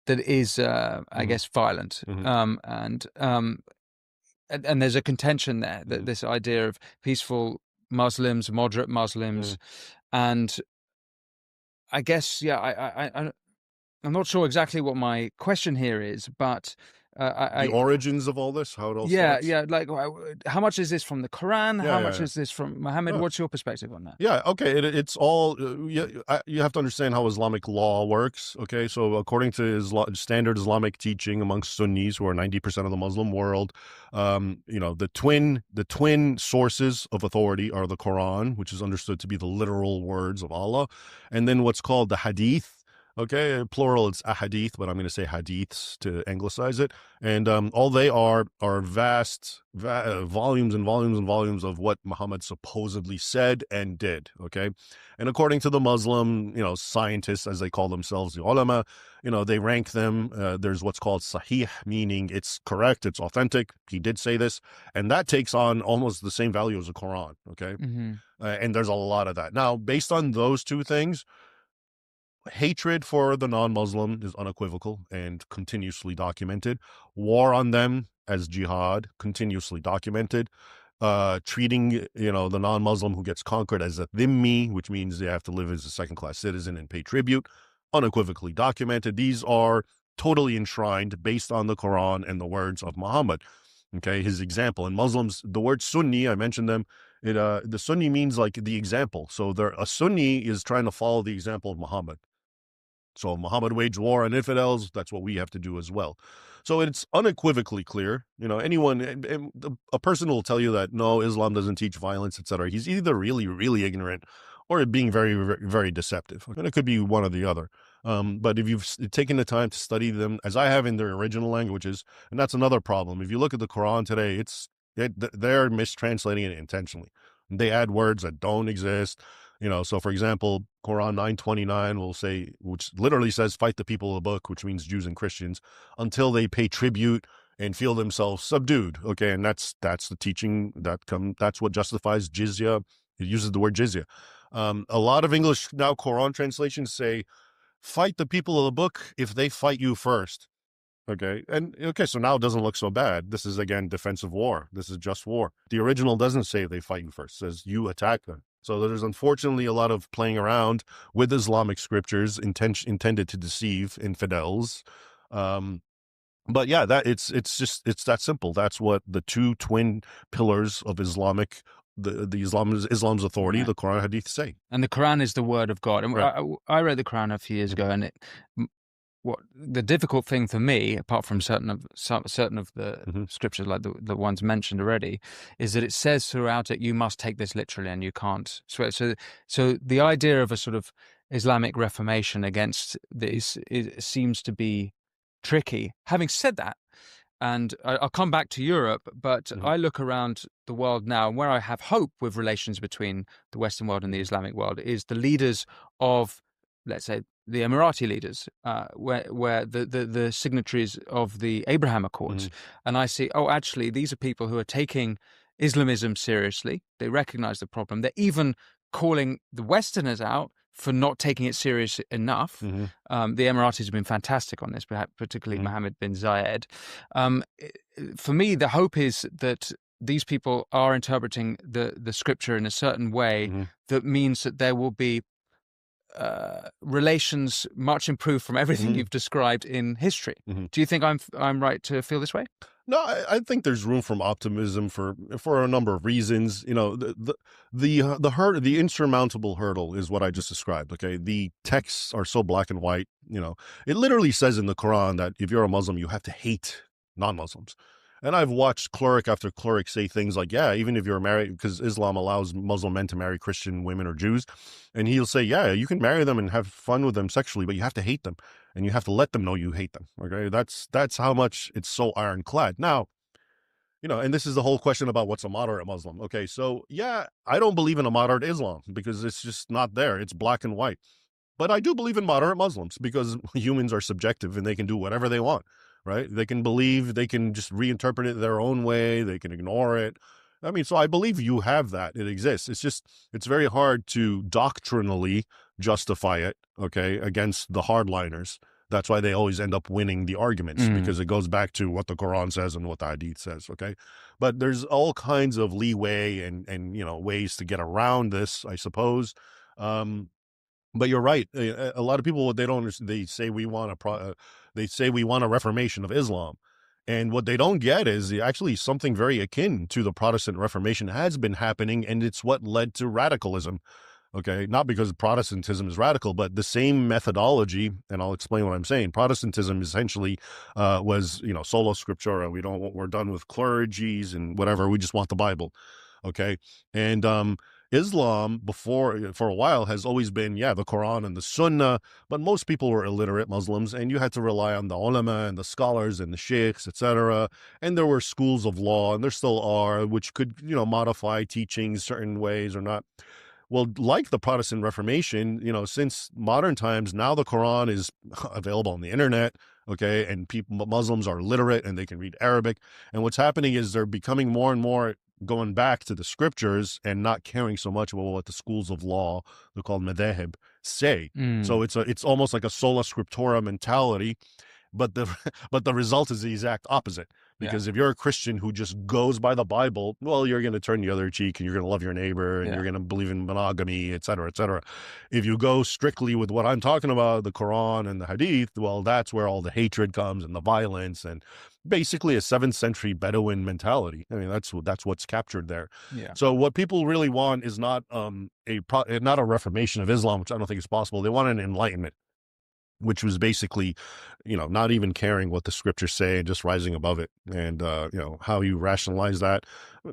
that is I guess violent, and there's a contention there that this idea of peaceful Muslims, moderate Muslims, and I guess, I'm not sure exactly what my question here is, but the origins of all this, how it all starts? Like, how much is this from the Quran? How much is this from Muhammad? What's your perspective on that? Yeah, okay, it's all, you have to understand how Islamic law works, okay? So according to standard Islamic teaching amongst Sunnis, who are 90% of the Muslim world, the twin sources of authority are the Quran, which is understood to be the literal words of Allah, and then what's called the Hadith. Okay, plural, it's ahadith, but I'm going to say hadiths to anglicize it. And all they are vast volumes and volumes and volumes of what Muhammad supposedly said and did. Okay, and according to the Muslim, scientists, as they call themselves, the ulama, they rank them. There's what's called sahih, meaning it's correct, it's authentic. He did say this, and that takes on almost the same value as the Quran. Okay, and there's a lot of that. Now, based on those two things, hatred for the non-Muslim is unequivocal and continuously documented. War on them as jihad, continuously documented. Treating, the non-Muslim who gets conquered as a dhimmi, which means they have to live as a second-class citizen and pay tribute, unequivocally documented. These are totally enshrined based on the Quran and the words of Muhammad. Okay, his example. And Muslims, the word Sunni, I mentioned them, the Sunni means like the example. So a Sunni is trying to follow the example of Muhammad. So Muhammad waged war on infidels. That's what we have to do as well. So it's unequivocally clear. A person will tell you that no, Islam doesn't teach violence, etc. He's either really, really ignorant or being very, very, very deceptive. And it could be one or the other. But if you've taken the time to study them, as I have in their original languages, and that's another problem. If you look at the Quran today, they're mistranslating it intentionally. They add words that don't exist. So for example, Quran 9:29 will say, which literally says, fight the people of the book, which means Jews and Christians, until they pay tribute and feel themselves subdued. Okay, and that's the teaching that's what justifies jizya. It uses the word jizya. A lot of English now Quran translations say, fight the people of the book if they fight you first. Okay, so now it doesn't look so bad. This is, again, defensive war. This is just war. The original doesn't say they fight you first. It says you attack them. So there's unfortunately a lot of playing around with Islamic scriptures intended to deceive infidels. But yeah, that it's that simple. That's what the two twin pillars of Islamic, Islam's authority, Right. the Quran and Hadith say. And the Quran is the word of God. And Right. I read the Quran a few years ago, and what the difficult thing for me, apart from certain of the scriptures like the ones mentioned already, is that it says throughout it you must take this literally and you can't swear. So the idea of a sort of Islamic Reformation against this seems to be tricky. Having said that, and I'll come back to Europe, but I look around the world now, and where I have hope with relations between the Western world and the Islamic world is the leaders of, let's say, the Emirati leaders, where the signatories of the Abraham Accords. And I see, oh, actually, these are people who are taking Islamism seriously. They recognize the problem. They're even calling the Westerners out for not taking it serious enough. The Emiratis have been fantastic on this, particularly Mohammed bin Zayed. For me, the hope is that these people are interpreting the scripture in a certain way that means that there will be relations much improved from everything you've described in history. Do you think I'm right to feel this way? No, I think there's room for optimism for a number of reasons. You know, the insurmountable hurdle is what I just described. Okay, the texts are so black and white. You know, it literally says in the Quran that if you're a Muslim, you have to hate non-Muslims. And I've watched cleric after cleric say things like, yeah, even if you're married, because Islam allows Muslim men to marry Christian women or Jews. And he'll say, yeah, you can marry them and have fun with them sexually, but you have to hate them. And you have to let them know you hate them. Okay, that's how much it's so ironclad. Now, you know, and this is the whole question about what's a moderate Muslim. Okay, so yeah, I don't believe in a moderate Islam because it's just not there. It's black and white. But I do believe in moderate Muslims because humans are subjective and they can do whatever they want, right? They can believe, they can just reinterpret it their own way, they can ignore it. I mean, so I believe you have that. It exists. It's just, it's very hard to doctrinally justify it, okay, against the hardliners. That's why they always end up winning the arguments because it goes back to what the Quran says and what the Hadith says, okay? But there's all kinds of leeway and you know, ways to get around this, I suppose. But you're right. A lot of people, what they don't understand, they say we want a reformation of Islam. And what they don't get is actually something very akin to the Protestant Reformation has been happening, and it's what led to radicalism. Okay, not because Protestantism is radical, but the same methodology, and I'll explain what I'm saying. Protestantism essentially was, you know, sola scriptura. We're done with clergies and whatever. We just want the Bible. Okay, and Islam for a while has always been, yeah, the Quran and the Sunnah, but most people were illiterate Muslims, and you had to rely on the ulama and the scholars and the sheikhs, etc. And there were schools of law, and there still are, which could, you know, modify teachings certain ways or not. Well, like the Protestant Reformation, you know, since modern times, now the Quran is available on the internet, okay, and Muslims are literate and they can read Arabic. And what's happening is they're becoming more and more going back to the scriptures and not caring so much about what the schools of law, they're called madhahib, say. So it's almost like a sola scriptura mentality, but the result is the exact opposite. Because if you're a Christian who just goes by the Bible, well, you're going to turn the other cheek and you're going to love your neighbor and you're going to believe in monogamy, et cetera, et cetera. If you go strictly with what I'm talking about, the Quran and the Hadith, well, that's where all the hatred comes and the violence and basically a 7th century Bedouin mentality. I mean, that's what's captured there. Yeah. So what people really want is not not a reformation of Islam, which I don't think is possible. They want an enlightenment, which was basically, you know, not even caring what the scriptures say and just rising above it. And, you know, how you rationalize that,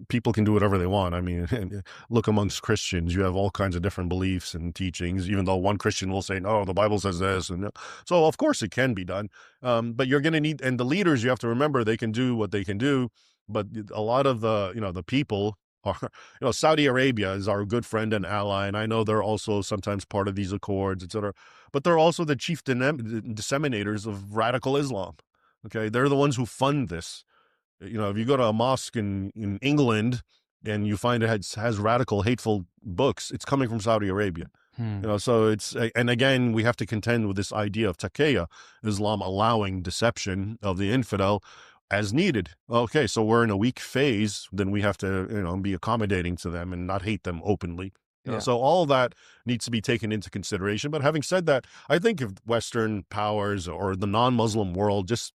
people can do whatever they want. I mean, look amongst Christians, you have all kinds of different beliefs and teachings, even though one Christian will say, no, the Bible says this. And so of course it can be done. But you're going to need, and the leaders, you have to remember, they can do what they can do. But a lot of the, you know, the people are, you know, Saudi Arabia is our good friend and ally. And I know they're also sometimes part of these accords, et cetera. But they're also the chief disseminators of radical Islam. Okay, they're the ones who fund this. You know, if you go to a mosque in England and you find it has radical, hateful books, it's coming from Saudi Arabia. You know, so it's, and again, we have to contend with this idea of taqiyya, Islam allowing deception of the infidel as needed. Okay, so we're in a weak phase, then we have to, you know, be accommodating to them and not hate them openly. You know, so all that needs to be taken into consideration. But having said that, I think if Western powers or the non-Muslim world just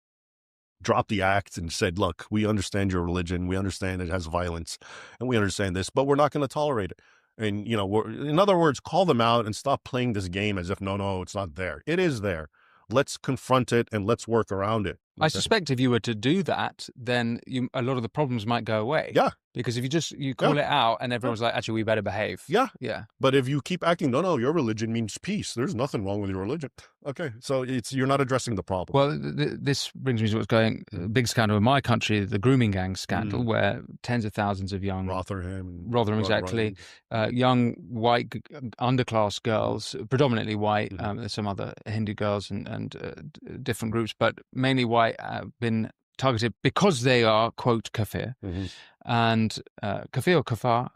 dropped the act and said, look, we understand your religion. We understand it has violence and we understand this, but we're not going to tolerate it. And, in other words, call them out and stop playing this game as if, no, it's not there. It is there. Let's confront it and let's work around it. I suspect if you were to do that, then a lot of the problems might go away. Yeah. Because if you call it out and everyone's like, actually, we better behave. Yeah. Yeah. But if you keep acting, no, your religion means peace. There's nothing wrong with your religion. Okay. So you're not addressing the problem. Well, this brings me to what's going, big scandal in my country, the grooming gang scandal, where tens of thousands of young... Rotherham, exactly. Young white underclass girls, predominantly white, there's some other Hindu girls and different groups, but mainly white, been targeted because they are, quote, kafir. And kafir or kafar?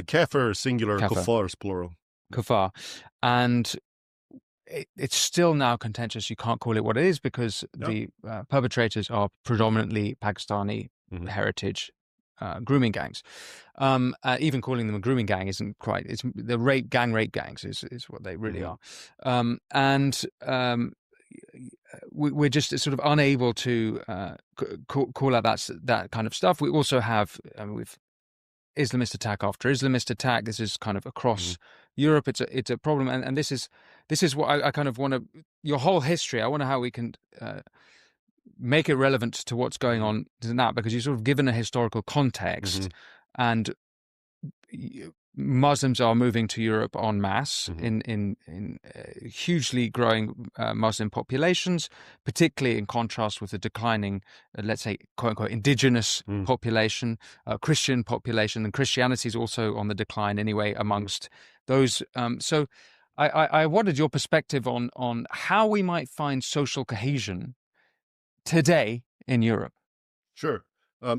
Kafir singular, kafar is plural. Kafar. And it's still now contentious. You can't call it what it is because the perpetrators are predominantly Pakistani heritage grooming gangs. Even calling them a grooming gang isn't quite. It's the rape gangs is what they really are. We're just sort of unable to call out that kind of stuff. We also have with Islamist attack after Islamist attack. This is kind of across Europe. It's a problem, and this is what I kind of want to. Your whole history. I wonder how we can make it relevant to what's going on now, because you've sort of given a historical context, and Muslims are moving to Europe en masse in hugely growing Muslim populations, particularly in contrast with the declining, let's say, quote unquote, indigenous population, Christian population, and Christianity is also on the decline anyway amongst those. So I wanted your perspective on how we might find social cohesion today in Europe. Sure.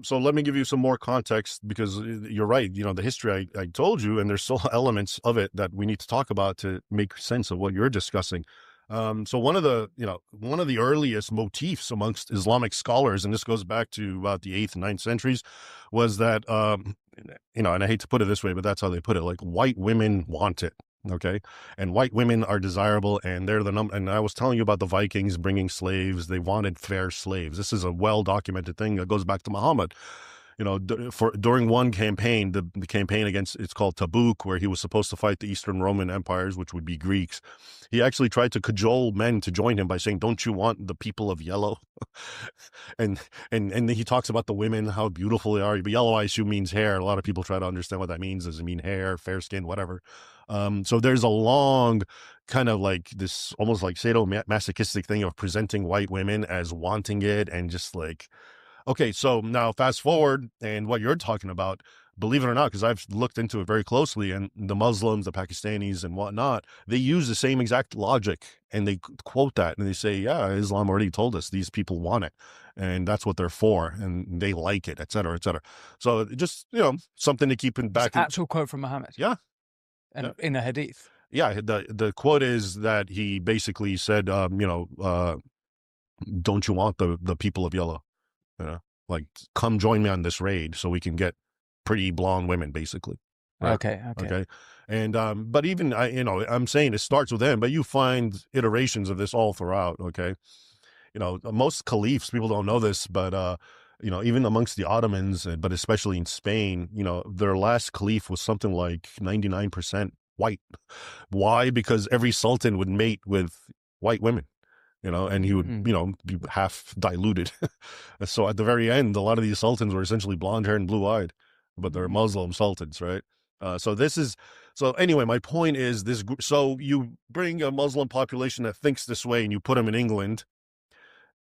So let me give you some more context, because you're right. The history I told you, and there's still elements of it that we need to talk about to make sense of what you're discussing. So one of the earliest motifs amongst Islamic scholars, and this goes back to about the 8th and 9th centuries, was that, and I hate to put it this way, but that's how they put it, like white women want it. Okay. And white women are desirable, and they're the number. And I was telling you about the Vikings bringing slaves. They wanted fair slaves. This is a well-documented thing that goes back to Muhammad. During one campaign, the campaign against, it's called Tabuk, where he was supposed to fight the Eastern Roman empires, which would be Greeks. He actually tried to cajole men to join him by saying, don't you want the people of yellow? and he talks about the women, how beautiful they are. But yellow, I assume, means hair. A lot of people try to understand what that means. Does it mean hair, fair skin, whatever? So there's a long kind of like this almost like sadomasochistic thing of presenting white women as wanting it, and just like, okay, so now fast forward, and what you're talking about, believe it or not, because I've looked into it very closely, and the Muslims, the Pakistanis and whatnot, they use the same exact logic, and they quote that, and they say, yeah, Islam already told us these people want it, and that's what they're for, and they like it, et cetera, et cetera. So just, something to keep in back. It's an actual quote from Muhammad. Yeah. And in a hadith. Yeah, the quote is that he basically said, don't you want the people of yellow? Like, come join me on this raid so we can get pretty blonde women, basically. Right? Okay. And but even I'm saying it starts with them, but you find iterations of this all throughout. Okay, most caliphs, people don't know this, but even amongst the Ottomans, but especially in Spain, their last caliph was something like 99% white. Why? Because every sultan would mate with white women, and he would, be half diluted. So at the very end, a lot of these sultans were essentially blonde hair and blue eyed, but they're Muslim sultans, right? So anyway, my point is this. So you bring a Muslim population that thinks this way and you put them in England.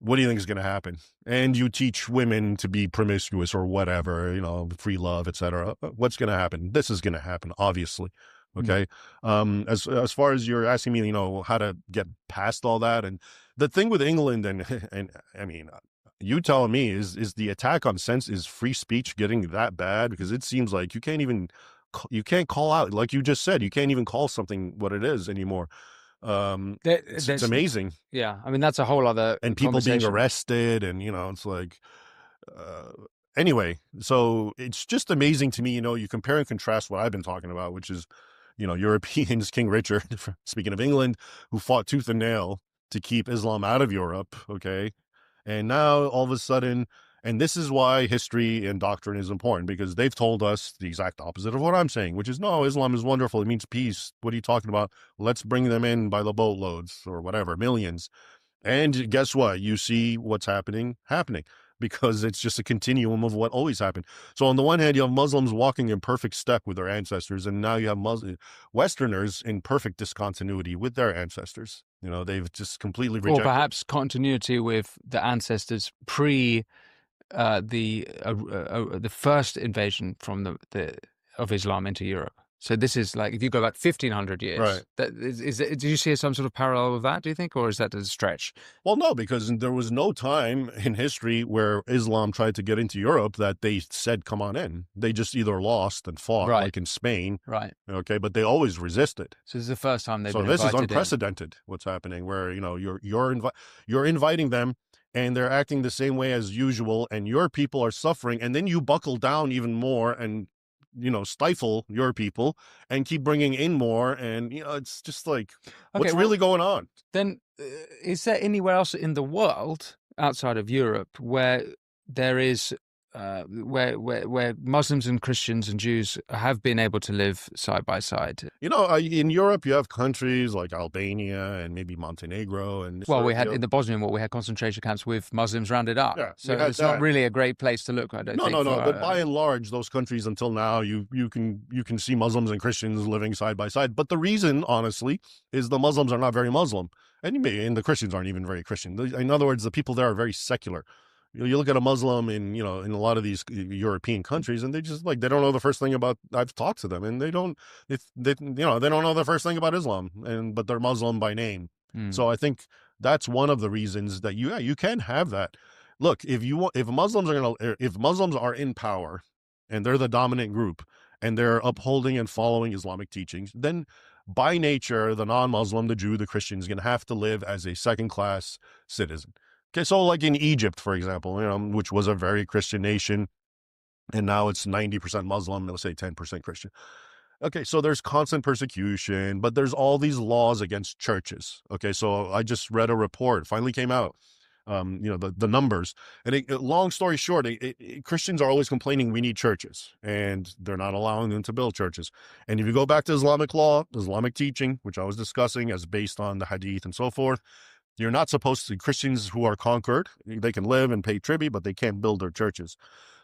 What do you think is going to happen? And you teach women to be promiscuous or whatever, free love, etc. What's going to happen? This is going to happen, obviously. Okay. As far as you're asking me, how to get past all that, and the thing with England, and I mean, you telling me is the attack on sense, is free speech getting that bad? Because it seems like you can't call out, like you just said, you can't even call something what it is anymore. It's amazing. Yeah, I mean, that's a whole other and people being arrested, and it's like anyway, so it's just amazing to me. You compare and contrast what I've been talking about, which is Europeans, King Richard, speaking of England, who fought tooth and nail to keep Islam out of Europe, okay, And now all of a sudden, and this is why history and doctrine is important, because they've told us the exact opposite of what I'm saying, which is, no, Islam is wonderful. It means peace. What are you talking about? Let's bring them in by the boatloads or whatever, millions. And guess what? You see what's happening, because it's just a continuum of what always happened. So on the one hand, you have Muslims walking in perfect step with their ancestors, and now you have Westerners in perfect discontinuity with their ancestors. You know, they've just completely rejected. Or perhaps continuity with the ancestors pre the first invasion from of Islam into Europe. So this is like, if you go back 1,500 years, right? Do you see some sort of parallel with that, do you think, or is that a stretch? Well, no, because there was no time in history where Islam tried to get into Europe that they said, come on in. They just either lost and fought, right, like in Spain. Right. Okay, but they always resisted. So this is the first time they've so been this is invited unprecedented, what's happening, where, you know, you're inviting them, and they're acting the same way as usual, and your people are suffering, and then you buckle down even more and, you know, stifle your people and keep bringing in more. And, you know, it's just like, what's really going on? Then is there anywhere else in the world outside of Europe where there is where Muslims and Christians and Jews have been able to live side by side? You know, in Europe, you have countries like Albania and maybe Montenegro. And well, we had in the Bosnian War, we had concentration camps with Muslims rounded up. Yeah, so it's not really a great place to look. I don't think. No. But by and large, those countries until now, you can see Muslims and Christians living side by side. But the reason, honestly, is the Muslims are not very Muslim, and the Christians aren't even very Christian. In other words, the people there are very secular. You look at a Muslim in a lot of these European countries, and they don't know the first thing about. I've talked to them, and they don't know the first thing about Islam, but they're Muslim by name. So I think that's one of the reasons that you can have that. Look, if Muslims are in power, and they're the dominant group, and they're upholding and following Islamic teachings, then by nature, the non-Muslim, the Jew, the Christian is going to have to live as a second-class citizen. Okay, so like in Egypt, for example, which was a very Christian nation, and now it's 90% Muslim, let's say 10% Christian. Okay, so there's constant persecution, but there's all these laws against churches. Okay, so I just read a report, finally came out, the numbers. And long story short, Christians are always complaining we need churches, and they're not allowing them to build churches. And if you go back to Islamic law, Islamic teaching, which I was discussing as based on the hadith and so forth, you're not supposed to. Christians who are conquered, they can live and pay tribute, but they can't build their churches.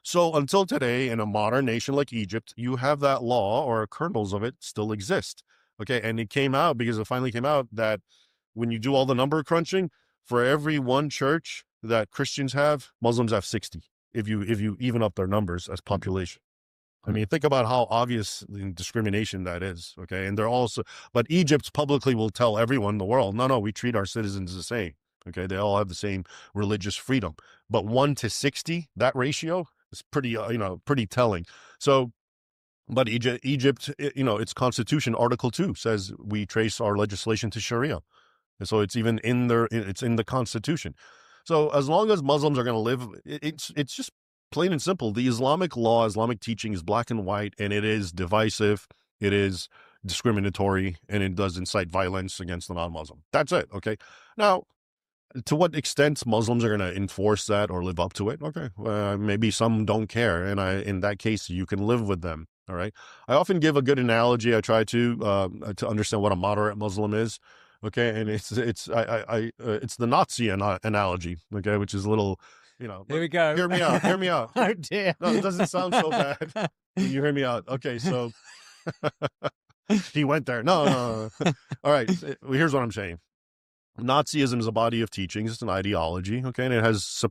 So until today, in a modern nation like Egypt, you have that law, or kernels of it still exist. Okay, and it finally came out that when you do all the number crunching, for every one church that Christians have, Muslims have 60. If you even up their numbers as population. I mean, think about how obvious discrimination that is, okay? And but Egypt publicly will tell everyone in the world, no, we treat our citizens the same, okay? They all have the same religious freedom. But 1 to 60, that ratio is pretty telling. So, but Egypt, its constitution, Article 2, says we trace our legislation to Sharia. And so it's even it's in the constitution. So as long as Muslims are going to live, it's just plain and simple. The Islamic law, Islamic teaching is black and white, and it is divisive, it is discriminatory, and it does incite violence against the non-Muslim. That's it, okay? Now, to what extent Muslims are going to enforce that or live up to it? Okay, maybe some don't care, and in that case, you can live with them, all right? I often give a good analogy. I try to understand what a moderate Muslim is, okay? And it's the Nazi analogy, okay, which is a little... Here we go. Hear me out. Oh, dear. No, it doesn't sound so bad. You hear me out. Okay, so he went there. No. All right, here's what I'm saying. Nazism is a body of teachings. It's an ideology, okay? And it has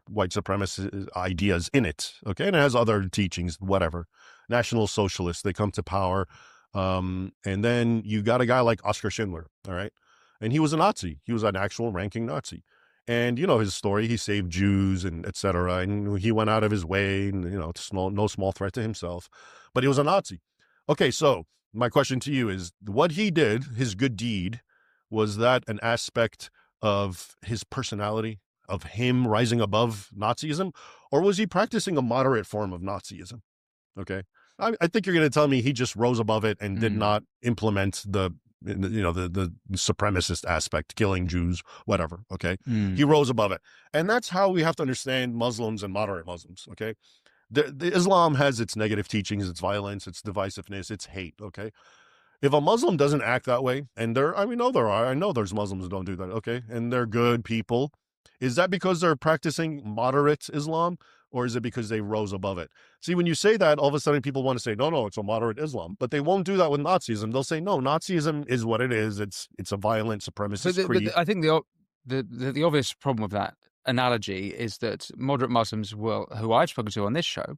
white supremacy ideas in it, okay? And it has other teachings, whatever. National Socialists, they come to power. And then you got a guy like Oskar Schindler, all right? And he was a Nazi. He was an actual ranking Nazi. And his story, he saved Jews and etc. And he went out of his way, and it's no small threat to himself. But he was a Nazi. Okay, so my question to you is, what he did, his good deed, was that an aspect of his personality, of him rising above Nazism, or was he practicing a moderate form of Nazism? Okay, I think you're going to tell me he just rose above it and did not implement the the supremacist aspect, killing Jews, whatever. Okay. Mm. He rose above it. And that's how we have to understand Muslims and moderate Muslims. Okay. The Islam has its negative teachings, its violence, its divisiveness, its hate. Okay. If a Muslim doesn't act that way, and I know there's Muslims who don't do that. Okay. And they're good people. Is that because they're practicing moderate Islam, or is it because they rose above it? See, when you say that, all of a sudden people want to say, no, it's a moderate Islam. But they won't do that with Nazism. They'll say, no, Nazism is what it is. It's a violent supremacist creed. But I think the obvious problem with that analogy is that moderate Muslims who I've spoken to on this show,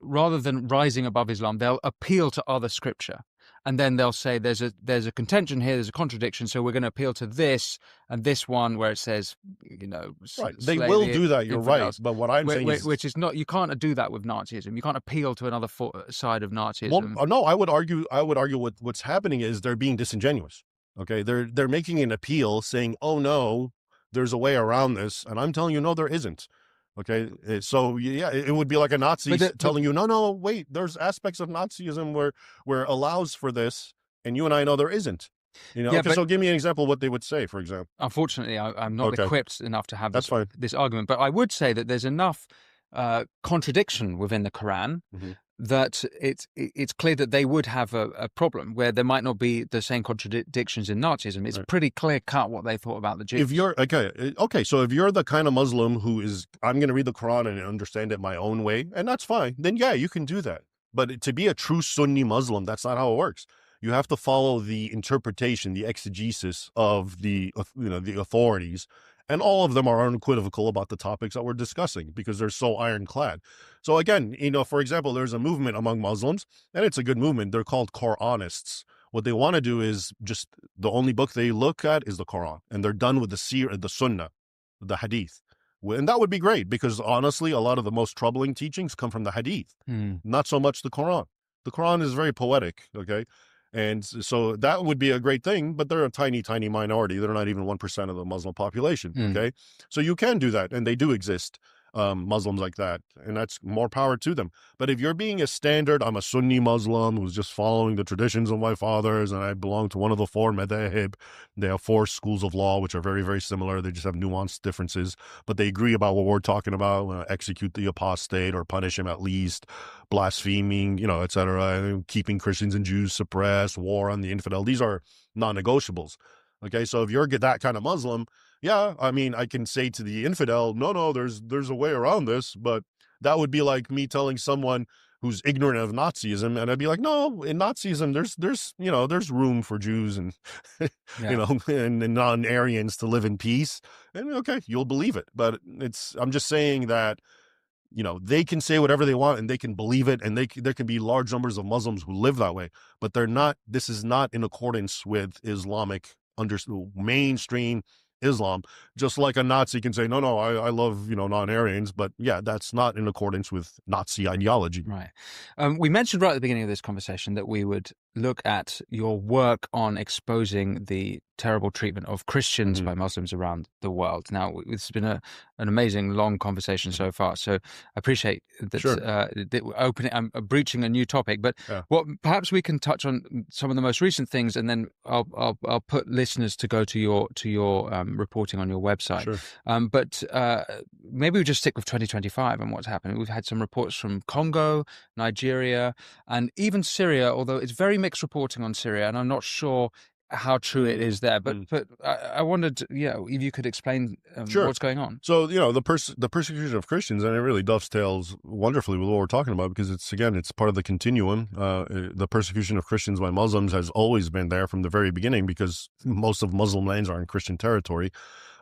rather than rising above Islam, they'll appeal to other scripture. And then they'll say there's a contention here, there's a contradiction, so we're going to appeal to this and this one where it says, right. They will do that. You're right. But what I'm saying is, which is not, you can't do that with Nazism. You can't appeal to another side of Nazism. Well, no, I would argue what's happening is they're being disingenuous. Okay, they're making an appeal, saying, oh no, there's a way around this, and I'm telling you, no, there isn't. Okay, so yeah, it would be like a Nazi telling you, no, wait, there's aspects of Nazism where allows for this, and you and I know there isn't. So give me an example of what they would say, for example. Unfortunately, I'm not equipped enough to have this argument, but I would say that there's enough contradiction within the Quran that it's clear that they would have a problem where there might not be the same contradictions in Nazism. It's pretty clear cut what they thought about the Jews. If you're so if you're the kind of Muslim who is, I'm going to read the Quran and understand it my own way, and that's fine, then yeah, you can do that. But to be a true Sunni Muslim, that's not how it works. You have to follow the interpretation, the exegesis of the authorities. And all of them are unequivocal about the topics that we're discussing because they're so ironclad. So again, for example, there's a movement among Muslims, and it's a good movement. They're called Quranists. What they want to do is just the only book they look at is the Quran, and they're done with the Sunnah, the Hadith. And that would be great because honestly, a lot of the most troubling teachings come from the Hadith, not so much the Quran. The Quran is very poetic, okay? And so that would be a great thing, but they're a tiny, tiny minority. They're not even 1% of the Muslim population, okay? So you can do that, and they do exist, Muslims like that, and that's more power to them. But if you're being a standard, I'm a Sunni Muslim who's just following the traditions of my fathers, and I belong to one of the four madhahib. They have four schools of law, which are very, very similar. They just have nuanced differences, but they agree about what we're talking about, execute the apostate or punish him at least, blaspheming, etc., keeping Christians and Jews suppressed, war on the infidel. These are non-negotiables. Okay, so if you're that kind of Muslim, yeah, I mean, I can say to the infidel, no, there's a way around this, but that would be like me telling someone who's ignorant of Nazism, and I'd be like, no, in Nazism, there's room for Jews and and non-Aryans to live in peace, and okay, you'll believe it. But I'm just saying that they can say whatever they want and they can believe it, and there can be large numbers of Muslims who live that way, but this is not in accordance with Islamic mainstream Islam. Just like a Nazi can say, no, I love, non-Aryans, but yeah, that's not in accordance with Nazi ideology. Right. We mentioned right at the beginning of this conversation that we would look at your work on exposing the terrible treatment of Christians by Muslims around the world. Now, it's been an amazing long conversation so far, so I appreciate that, that we're opening, breaching a new topic, but what perhaps we can touch on some of the most recent things, and then I'll put listeners to go to your reporting on your website. Sure. But maybe we just stick with 2025 and what's happening. We've had some reports from Congo, Nigeria, and even Syria, although it's very mixed reporting on Syria, and I'm not sure how true it is there, but I wondered, if you could explain what's going on. So, the persecution of Christians, and it really dovetails wonderfully with what we're talking about, because it's part of the continuum. The persecution of Christians by Muslims has always been there from the very beginning, because most of Muslim lands are in Christian territory,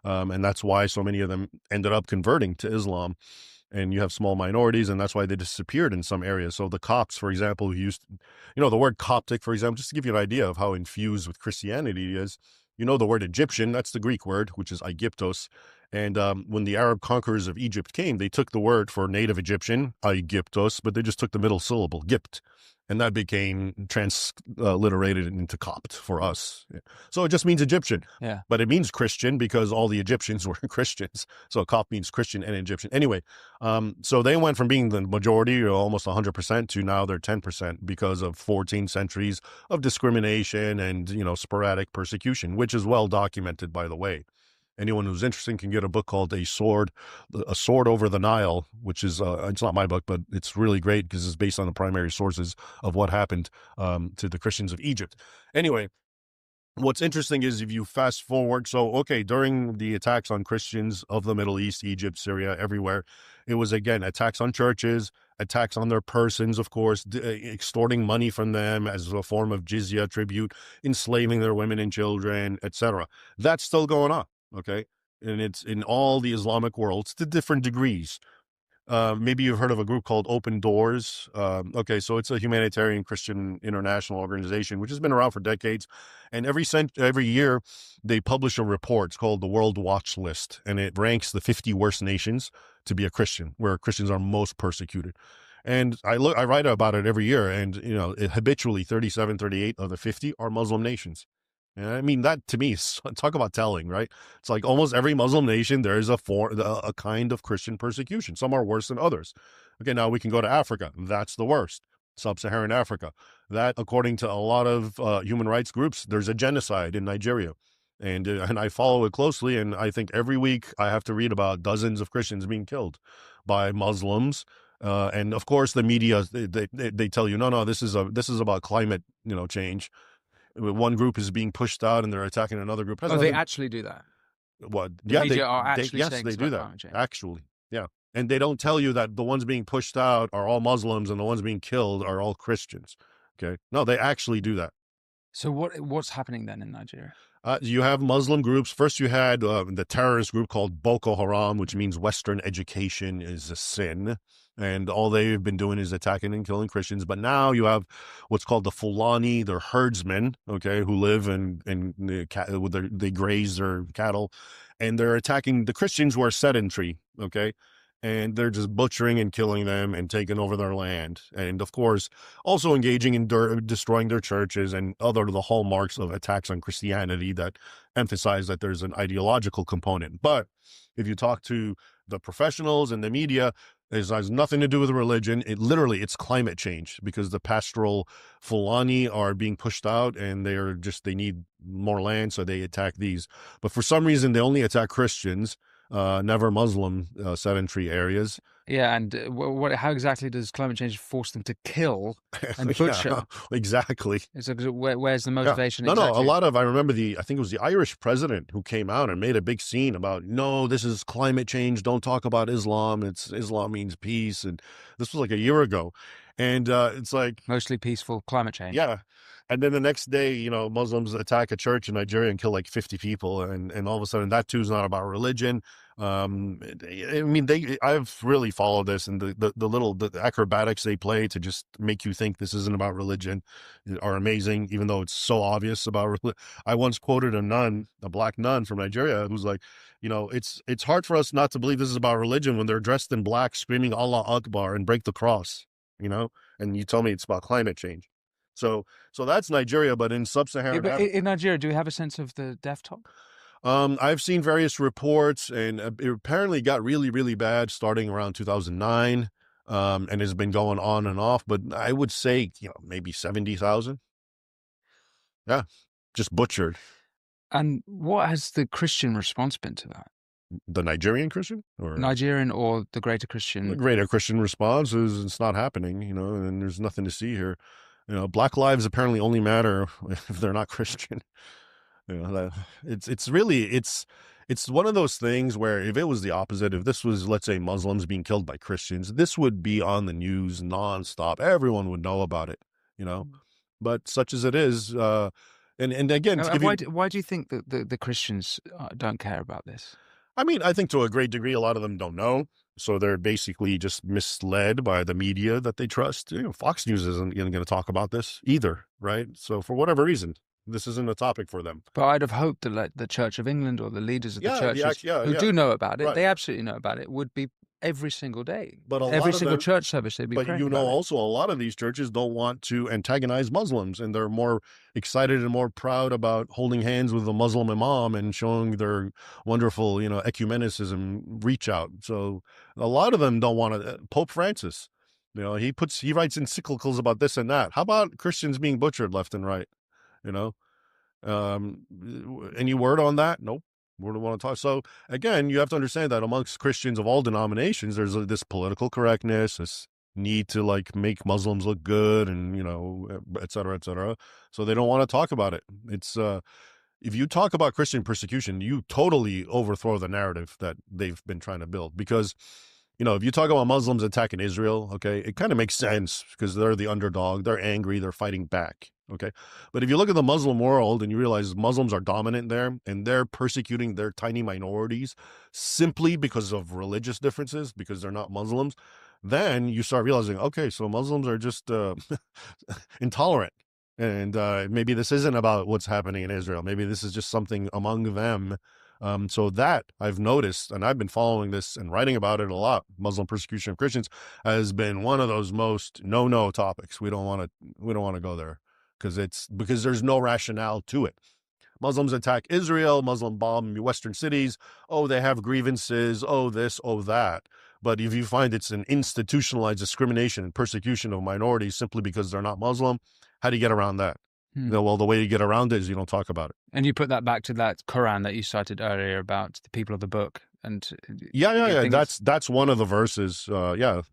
and that's why so many of them ended up converting to Islam. And you have small minorities, and that's why they disappeared in some areas. So the Copts, for example, who used, the word Coptic, for example, just to give you an idea of how infused with Christianity it is, the word Egyptian, that's the Greek word, which is Aegyptos. And when the Arab conquerors of Egypt came, they took the word for native Egyptian, Aegyptos, but they just took the middle syllable, Gypt. And that became transliterated into Copt for us. So it just means Egyptian. Yeah. But it means Christian because all the Egyptians were Christians. So Copt means Christian and Egyptian. Anyway, so they went from being the majority, or almost 100%, to now they're 10% because of 14 centuries of discrimination and, sporadic persecution, which is well documented, by the way. Anyone who's interested can get a book called A Sword Over the Nile, which is, it's not my book, but it's really great because it's based on the primary sources of what happened to the Christians of Egypt. Anyway, what's interesting is if you fast forward, during the attacks on Christians of the Middle East, Egypt, Syria, everywhere, it was, again, attacks on churches, attacks on their persons, of course, extorting money from them as a form of jizya, tribute, enslaving their women and children, etc. That's still going on. Okay. And it's in all the Islamic worlds to different degrees. Maybe you've heard of a group called Open Doors. So it's a humanitarian Christian international organization, which has been around for decades. And every year they publish a report. It's called the World Watch List. And it ranks the 50 worst nations to be a Christian, where Christians are most persecuted. And I write about it every year. And, habitually 37, 38 of the 50 are Muslim nations. And I mean, that to me, talk about telling, right? It's like almost every Muslim nation, there is a kind of Christian persecution. Some are worse than others. Okay, now we can go to Africa. That's the worst. Sub-Saharan Africa. That, according to a lot of human rights groups, there's a genocide in Nigeria. And I follow it closely. And I think every week I have to read about dozens of Christians being killed by Muslims. And of course, the media, they tell you, no, this is about climate, change. One group is being pushed out and they're attacking another group. They actually do that? What? The media are actually yes, they do that. Actually, yeah. And they don't tell you that the ones being pushed out are all Muslims and the ones being killed are all Christians. Okay. No, they actually do that. So what's happening then in Nigeria? You have Muslim groups. First, you had the terrorist group called Boko Haram, which means Western education is a sin. And all they've been doing is attacking and killing Christians. But now you have what's called the Fulani, they're herdsmen, okay, who live they graze their cattle. And they're attacking the Christians who are sedentary, okay? And they're just butchering and killing them and taking over their land. And of course, also engaging in destroying their churches and other the hallmarks of attacks on Christianity that emphasize that there's an ideological component. But if you talk to the professionals and the media, it has nothing to do with religion. It's climate change, because the pastoral Fulani are being pushed out and they need more land. So they attack these. But for some reason, they only attack Christians, never Muslim sedentary areas. Yeah, and how exactly does climate change force them to kill and butcher? Yeah, exactly. Where's the motivation? Yeah. No, exactly? I remember I think it was the Irish president who came out and made a big scene about, no, this is climate change. Don't talk about Islam. Islam means peace. And this was like a year ago. And it's like mostly peaceful climate change. Yeah. And then the next day, Muslims attack a church in Nigeria and kill like 50 people. And all of a sudden that too is not about religion. I've really followed this, and the acrobatics they play to just make you think this isn't about religion are amazing, even though it's so obvious about religion. I once quoted a black nun from Nigeria, who's like, it's hard for us not to believe this is about religion when they're dressed in black, screaming Allah Akbar and break the cross, and you tell me it's about climate change. So that's Nigeria, but in sub-Saharan Africa. In Nigeria, do we have a sense of the death toll? I've seen various reports, and it apparently got really, really bad starting around 2009, and has been going on and off. But I would say, maybe 70,000. Yeah, just butchered. And what has the Christian response been to that? The Nigerian Christian? Nigerian or the greater Christian? The greater Christian response is it's not happening, and there's nothing to see here. Black lives apparently only matter if they're not Christian. It's one of those things where if it was the opposite, if this was, let's say, Muslims being killed by Christians, this would be on the news nonstop. Everyone would know about it, but such as it is. And again, why do you think that the Christians don't care about this? I think to a great degree, a lot of them don't know. So they're basically just misled by the media that they trust. Fox News isn't going to talk about this either, right? So for whatever reason, this isn't a topic for them. But I'd have hoped that the Church of England or the leaders of the churches who do know about it, right. They absolutely know about it, would be every single day. But a Every lot of single them, church service, they'd be but praying you know, about it. also a lot of these churches don't want to antagonize Muslims, and they're more excited and more proud about holding hands with a Muslim imam and showing their wonderful, you know, ecumenicism reach out. So a lot of them don't want to. Pope Francis, you know, he writes encyclicals about this and that. How about Christians being butchered left and right? You know, any word on that? Nope. We don't want to talk. So again, you have to understand that amongst Christians of all denominations, there's this political correctness, this need to like make Muslims look good, and you know, et cetera, et cetera. So they don't want to talk about it. It's if you talk about Christian persecution, you totally overthrow the narrative that they've been trying to build. Because, you know, if you talk about Muslims attacking Israel, okay, it kind of makes sense because they're the underdog, they're angry, they're fighting back. Okay. But if you look at the Muslim world and you realize Muslims are dominant there and they're persecuting their tiny minorities simply because of religious differences, because they're not Muslims, then you start realizing, okay, so Muslims are just intolerant. And maybe this isn't about what's happening in Israel. Maybe this is just something among them. So that I've noticed, and I've been following this and writing about it a lot. Muslim persecution of Christians has been one of those most no topics. We don't want to go there because there's no rationale to it. Muslims attack Israel, Muslim bomb Western cities. Oh, they have grievances. Oh, this, oh, that. But if you find it's an institutionalized discrimination and persecution of minorities simply because they're not Muslim, how do you get around that? You know, well, the way you get around it is you don't talk about it. And you put that back to that Quran that you cited earlier about the people of the book. And yeah. That's one of the verses.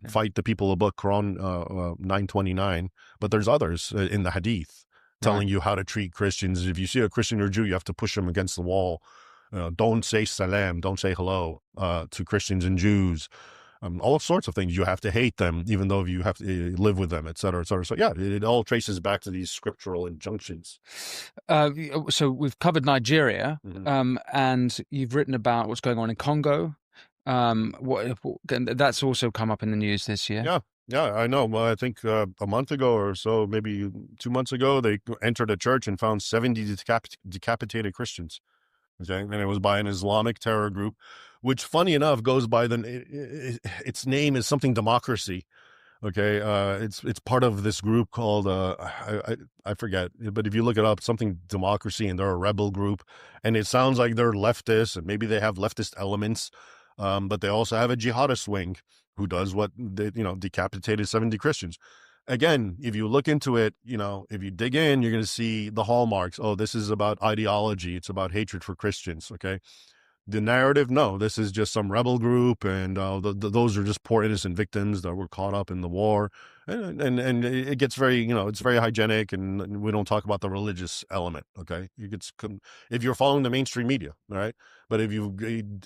Fight the people of the book, Quran 929. But there's others in the Hadith telling you how to treat Christians. If you see a Christian or Jew, you have to push them against the wall. Don't say salam, don't say hello to Christians and Jews. All sorts of things. You have to hate them, even though you have to live with them, et cetera, et cetera. So yeah, it all traces back to these scriptural injunctions. So we've covered Nigeria, and you've written about what's going on in Congo. That's also come up in the news this year. Yeah, I know. Well, I think a month ago or so, maybe 2 months ago, they entered a church and found 70 decapitated Christians. Okay, and it was by an Islamic terror group, which, funny enough, goes by its name is something democracy. Okay, it's part of this group called I forget, but if you look it up, something democracy, and they're a rebel group, and it sounds like they're leftist, and maybe they have leftist elements, but they also have a jihadist wing who does what they, decapitated 70 Christians. Again, if you look into it, if you dig in, you're going to see the hallmarks. Oh, this is about ideology. It's about hatred for Christians. Okay. The narrative, no, this is just some rebel group, and those are just poor innocent victims that were caught up in the war. And it gets very, it's very hygienic, and we don't talk about the religious element. Okay. If you're following the mainstream media, all right. But if you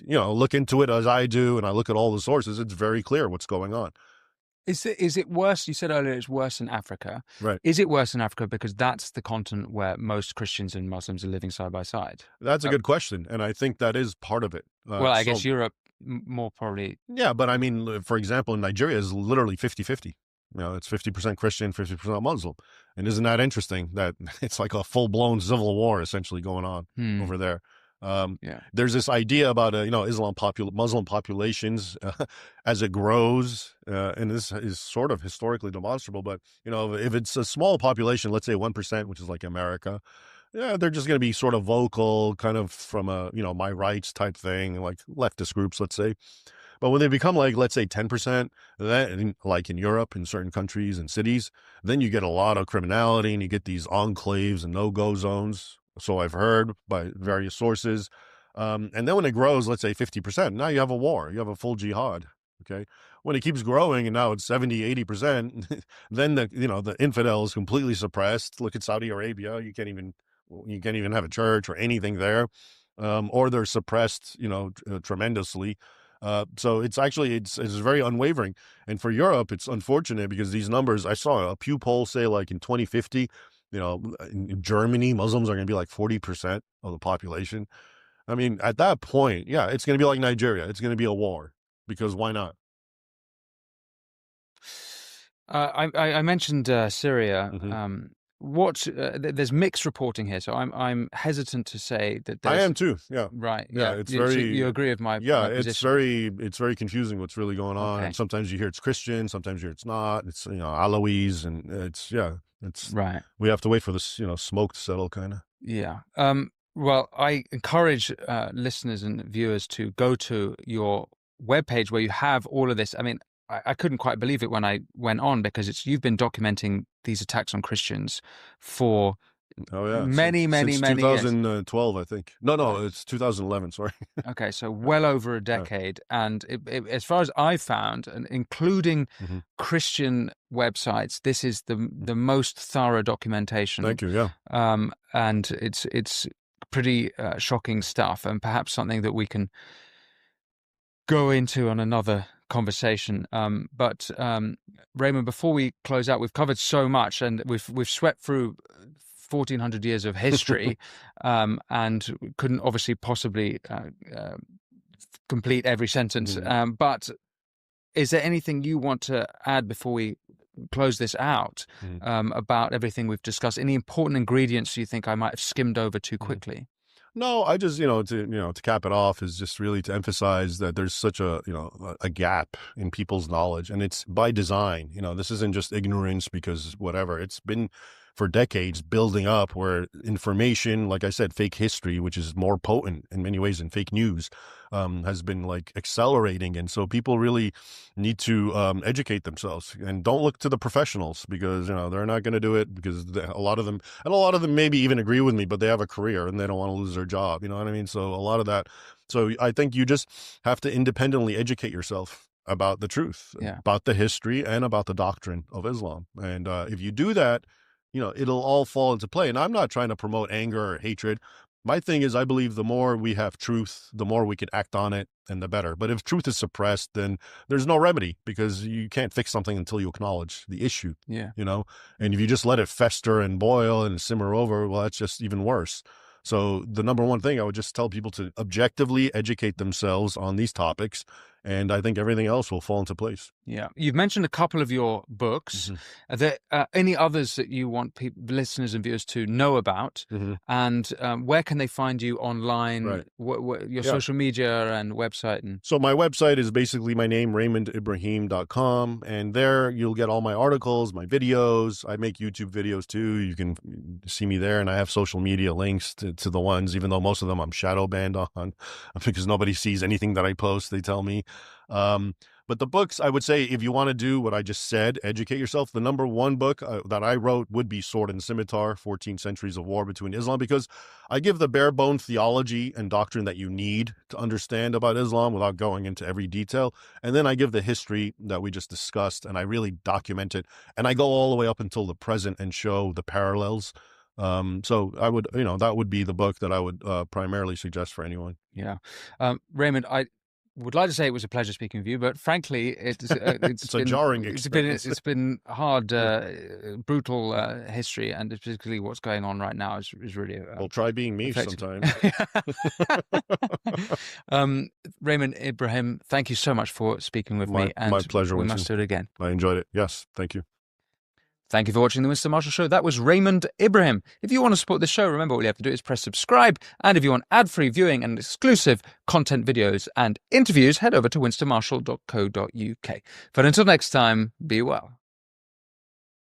look into it as I do, and I look at all the sources, it's very clear what's going on. Is it worse? You said earlier it's worse in Africa. Right. Is it worse in Africa because that's the continent where most Christians and Muslims are living side by side? That's a good question, and I think that is part of it. Well, I guess Europe more probably. Yeah, but I mean, for example, Nigeria is literally 50-50. It's 50% Christian, 50% Muslim. And isn't that interesting that it's like a full-blown civil war essentially going on over there? There's this idea about Muslim populations as it grows, and this is sort of historically demonstrable. But if it's a small population, let's say 1%, which is like America, they're just going to be sort of vocal, kind of from a my rights type thing, like leftist groups, let's say. But when they become like, let's say 10%, then like in Europe, in certain countries and cities, then you get a lot of criminality, and you get these enclaves and no-go zones. So I've heard by various sources. And then when it grows, let's say 50%, now you have a war, you have a full jihad. Okay. When it keeps growing and now it's 70-80%, then the infidel is completely suppressed. Look at Saudi Arabia. You can't even have a church or anything there. Or they're suppressed, tremendously. So it's very unwavering. And for Europe, it's unfortunate because these numbers, I saw a Pew poll say like in 2050, in Germany, Muslims are going to be like 40% of the population. I mean, at that point, it's going to be like Nigeria. It's going to be a war, because why not? I mentioned Syria. there's mixed reporting here, so I'm hesitant to say that I am too. Yeah. Right. Yeah. It's very. You agree with my Yeah. my It's position? very confusing what's really going on. Okay. And sometimes you hear it's Christian, sometimes you hear it's not. It's Alois, and it's Right. we have to wait for this smoke to settle, kind of. Yeah. Well, I encourage listeners and viewers to go to your webpage where you have all of this. I mean, I couldn't quite believe it when I went on, because you've been documenting these attacks on Christians for many many since years. 2012, I think. No, it's 2011. Sorry. Okay, so well over a decade, and as far as I found, and including Christian websites, this is the most thorough documentation. Thank you. Yeah. And it's pretty shocking stuff, and perhaps something that we can go into on another conversation. But Raymond, before we close out, we've covered so much, and we've swept through 1400 years of history, and couldn't obviously possibly complete every sentence. But is there anything you want to add before we close this out about everything we've discussed? Any important ingredients you think I might have skimmed over too quickly? No, I just, to cap it off is just really to emphasize that there's such a gap in people's knowledge, and it's by design. This isn't just ignorance because whatever. It's been for decades building up, where information, like I said, fake history, which is more potent in many ways than fake news, has been like accelerating. And so people really need to educate themselves, and don't look to the professionals, because they're not going to do it, because a lot of them maybe even agree with me, but they have a career and they don't want to lose their job. You know what I mean? So a lot of that. So I think you just have to independently educate yourself about the truth, about the history, and about the doctrine of Islam. And if you do that, it'll all fall into play. And I'm not trying to promote anger or hatred. My thing is, I believe the more we have truth, the more we can act on it, and the better. But if truth is suppressed, then there's no remedy, because you can't fix something until you acknowledge the issue. Yeah. And if you just let it fester and boil and simmer over, well, that's just even worse. So the number one thing I would just tell people to objectively educate themselves on these topics, and I think everything else will fall into place. Yeah. You've mentioned a couple of your books. Are there any others that you want listeners and viewers to know about? And where can they find you online? Right. Your social media and website? So my website is basically my name, RaymondIbrahim.com. And there you'll get all my articles, my videos. I make YouTube videos too. You can see me there. And I have social media links to the ones, even though most of them I'm shadow banned on, because nobody sees anything that I post, they tell me. But the books, I would say, if you want to do what I just said, educate yourself, the number one book that I wrote would be Sword and Scimitar, 14 Centuries of War Between Islam, because I give the bare bone theology and doctrine that you need to understand about Islam without going into every detail. And then I give the history that we just discussed, and I really document it. And I go all the way up until the present and show the parallels. So I would, that would be the book that I would primarily suggest for anyone. Yeah. Raymond, I would like to say it was a pleasure speaking with you, but frankly, it's a jarring experience. It's been hard, brutal history, and particularly what's going on right now is really. Well, try being me sometime. Raymond Ibrahim, thank you so much for speaking with me. And my pleasure. We must do it again. I enjoyed it. Yes, thank you. Thank you for watching the Winston Marshall Show. That was Raymond Ibrahim. If you want to support this show, remember all you have to do is press subscribe. And if you want ad-free viewing and exclusive content videos and interviews, head over to winstonmarshall.co.uk. But until next time, be well.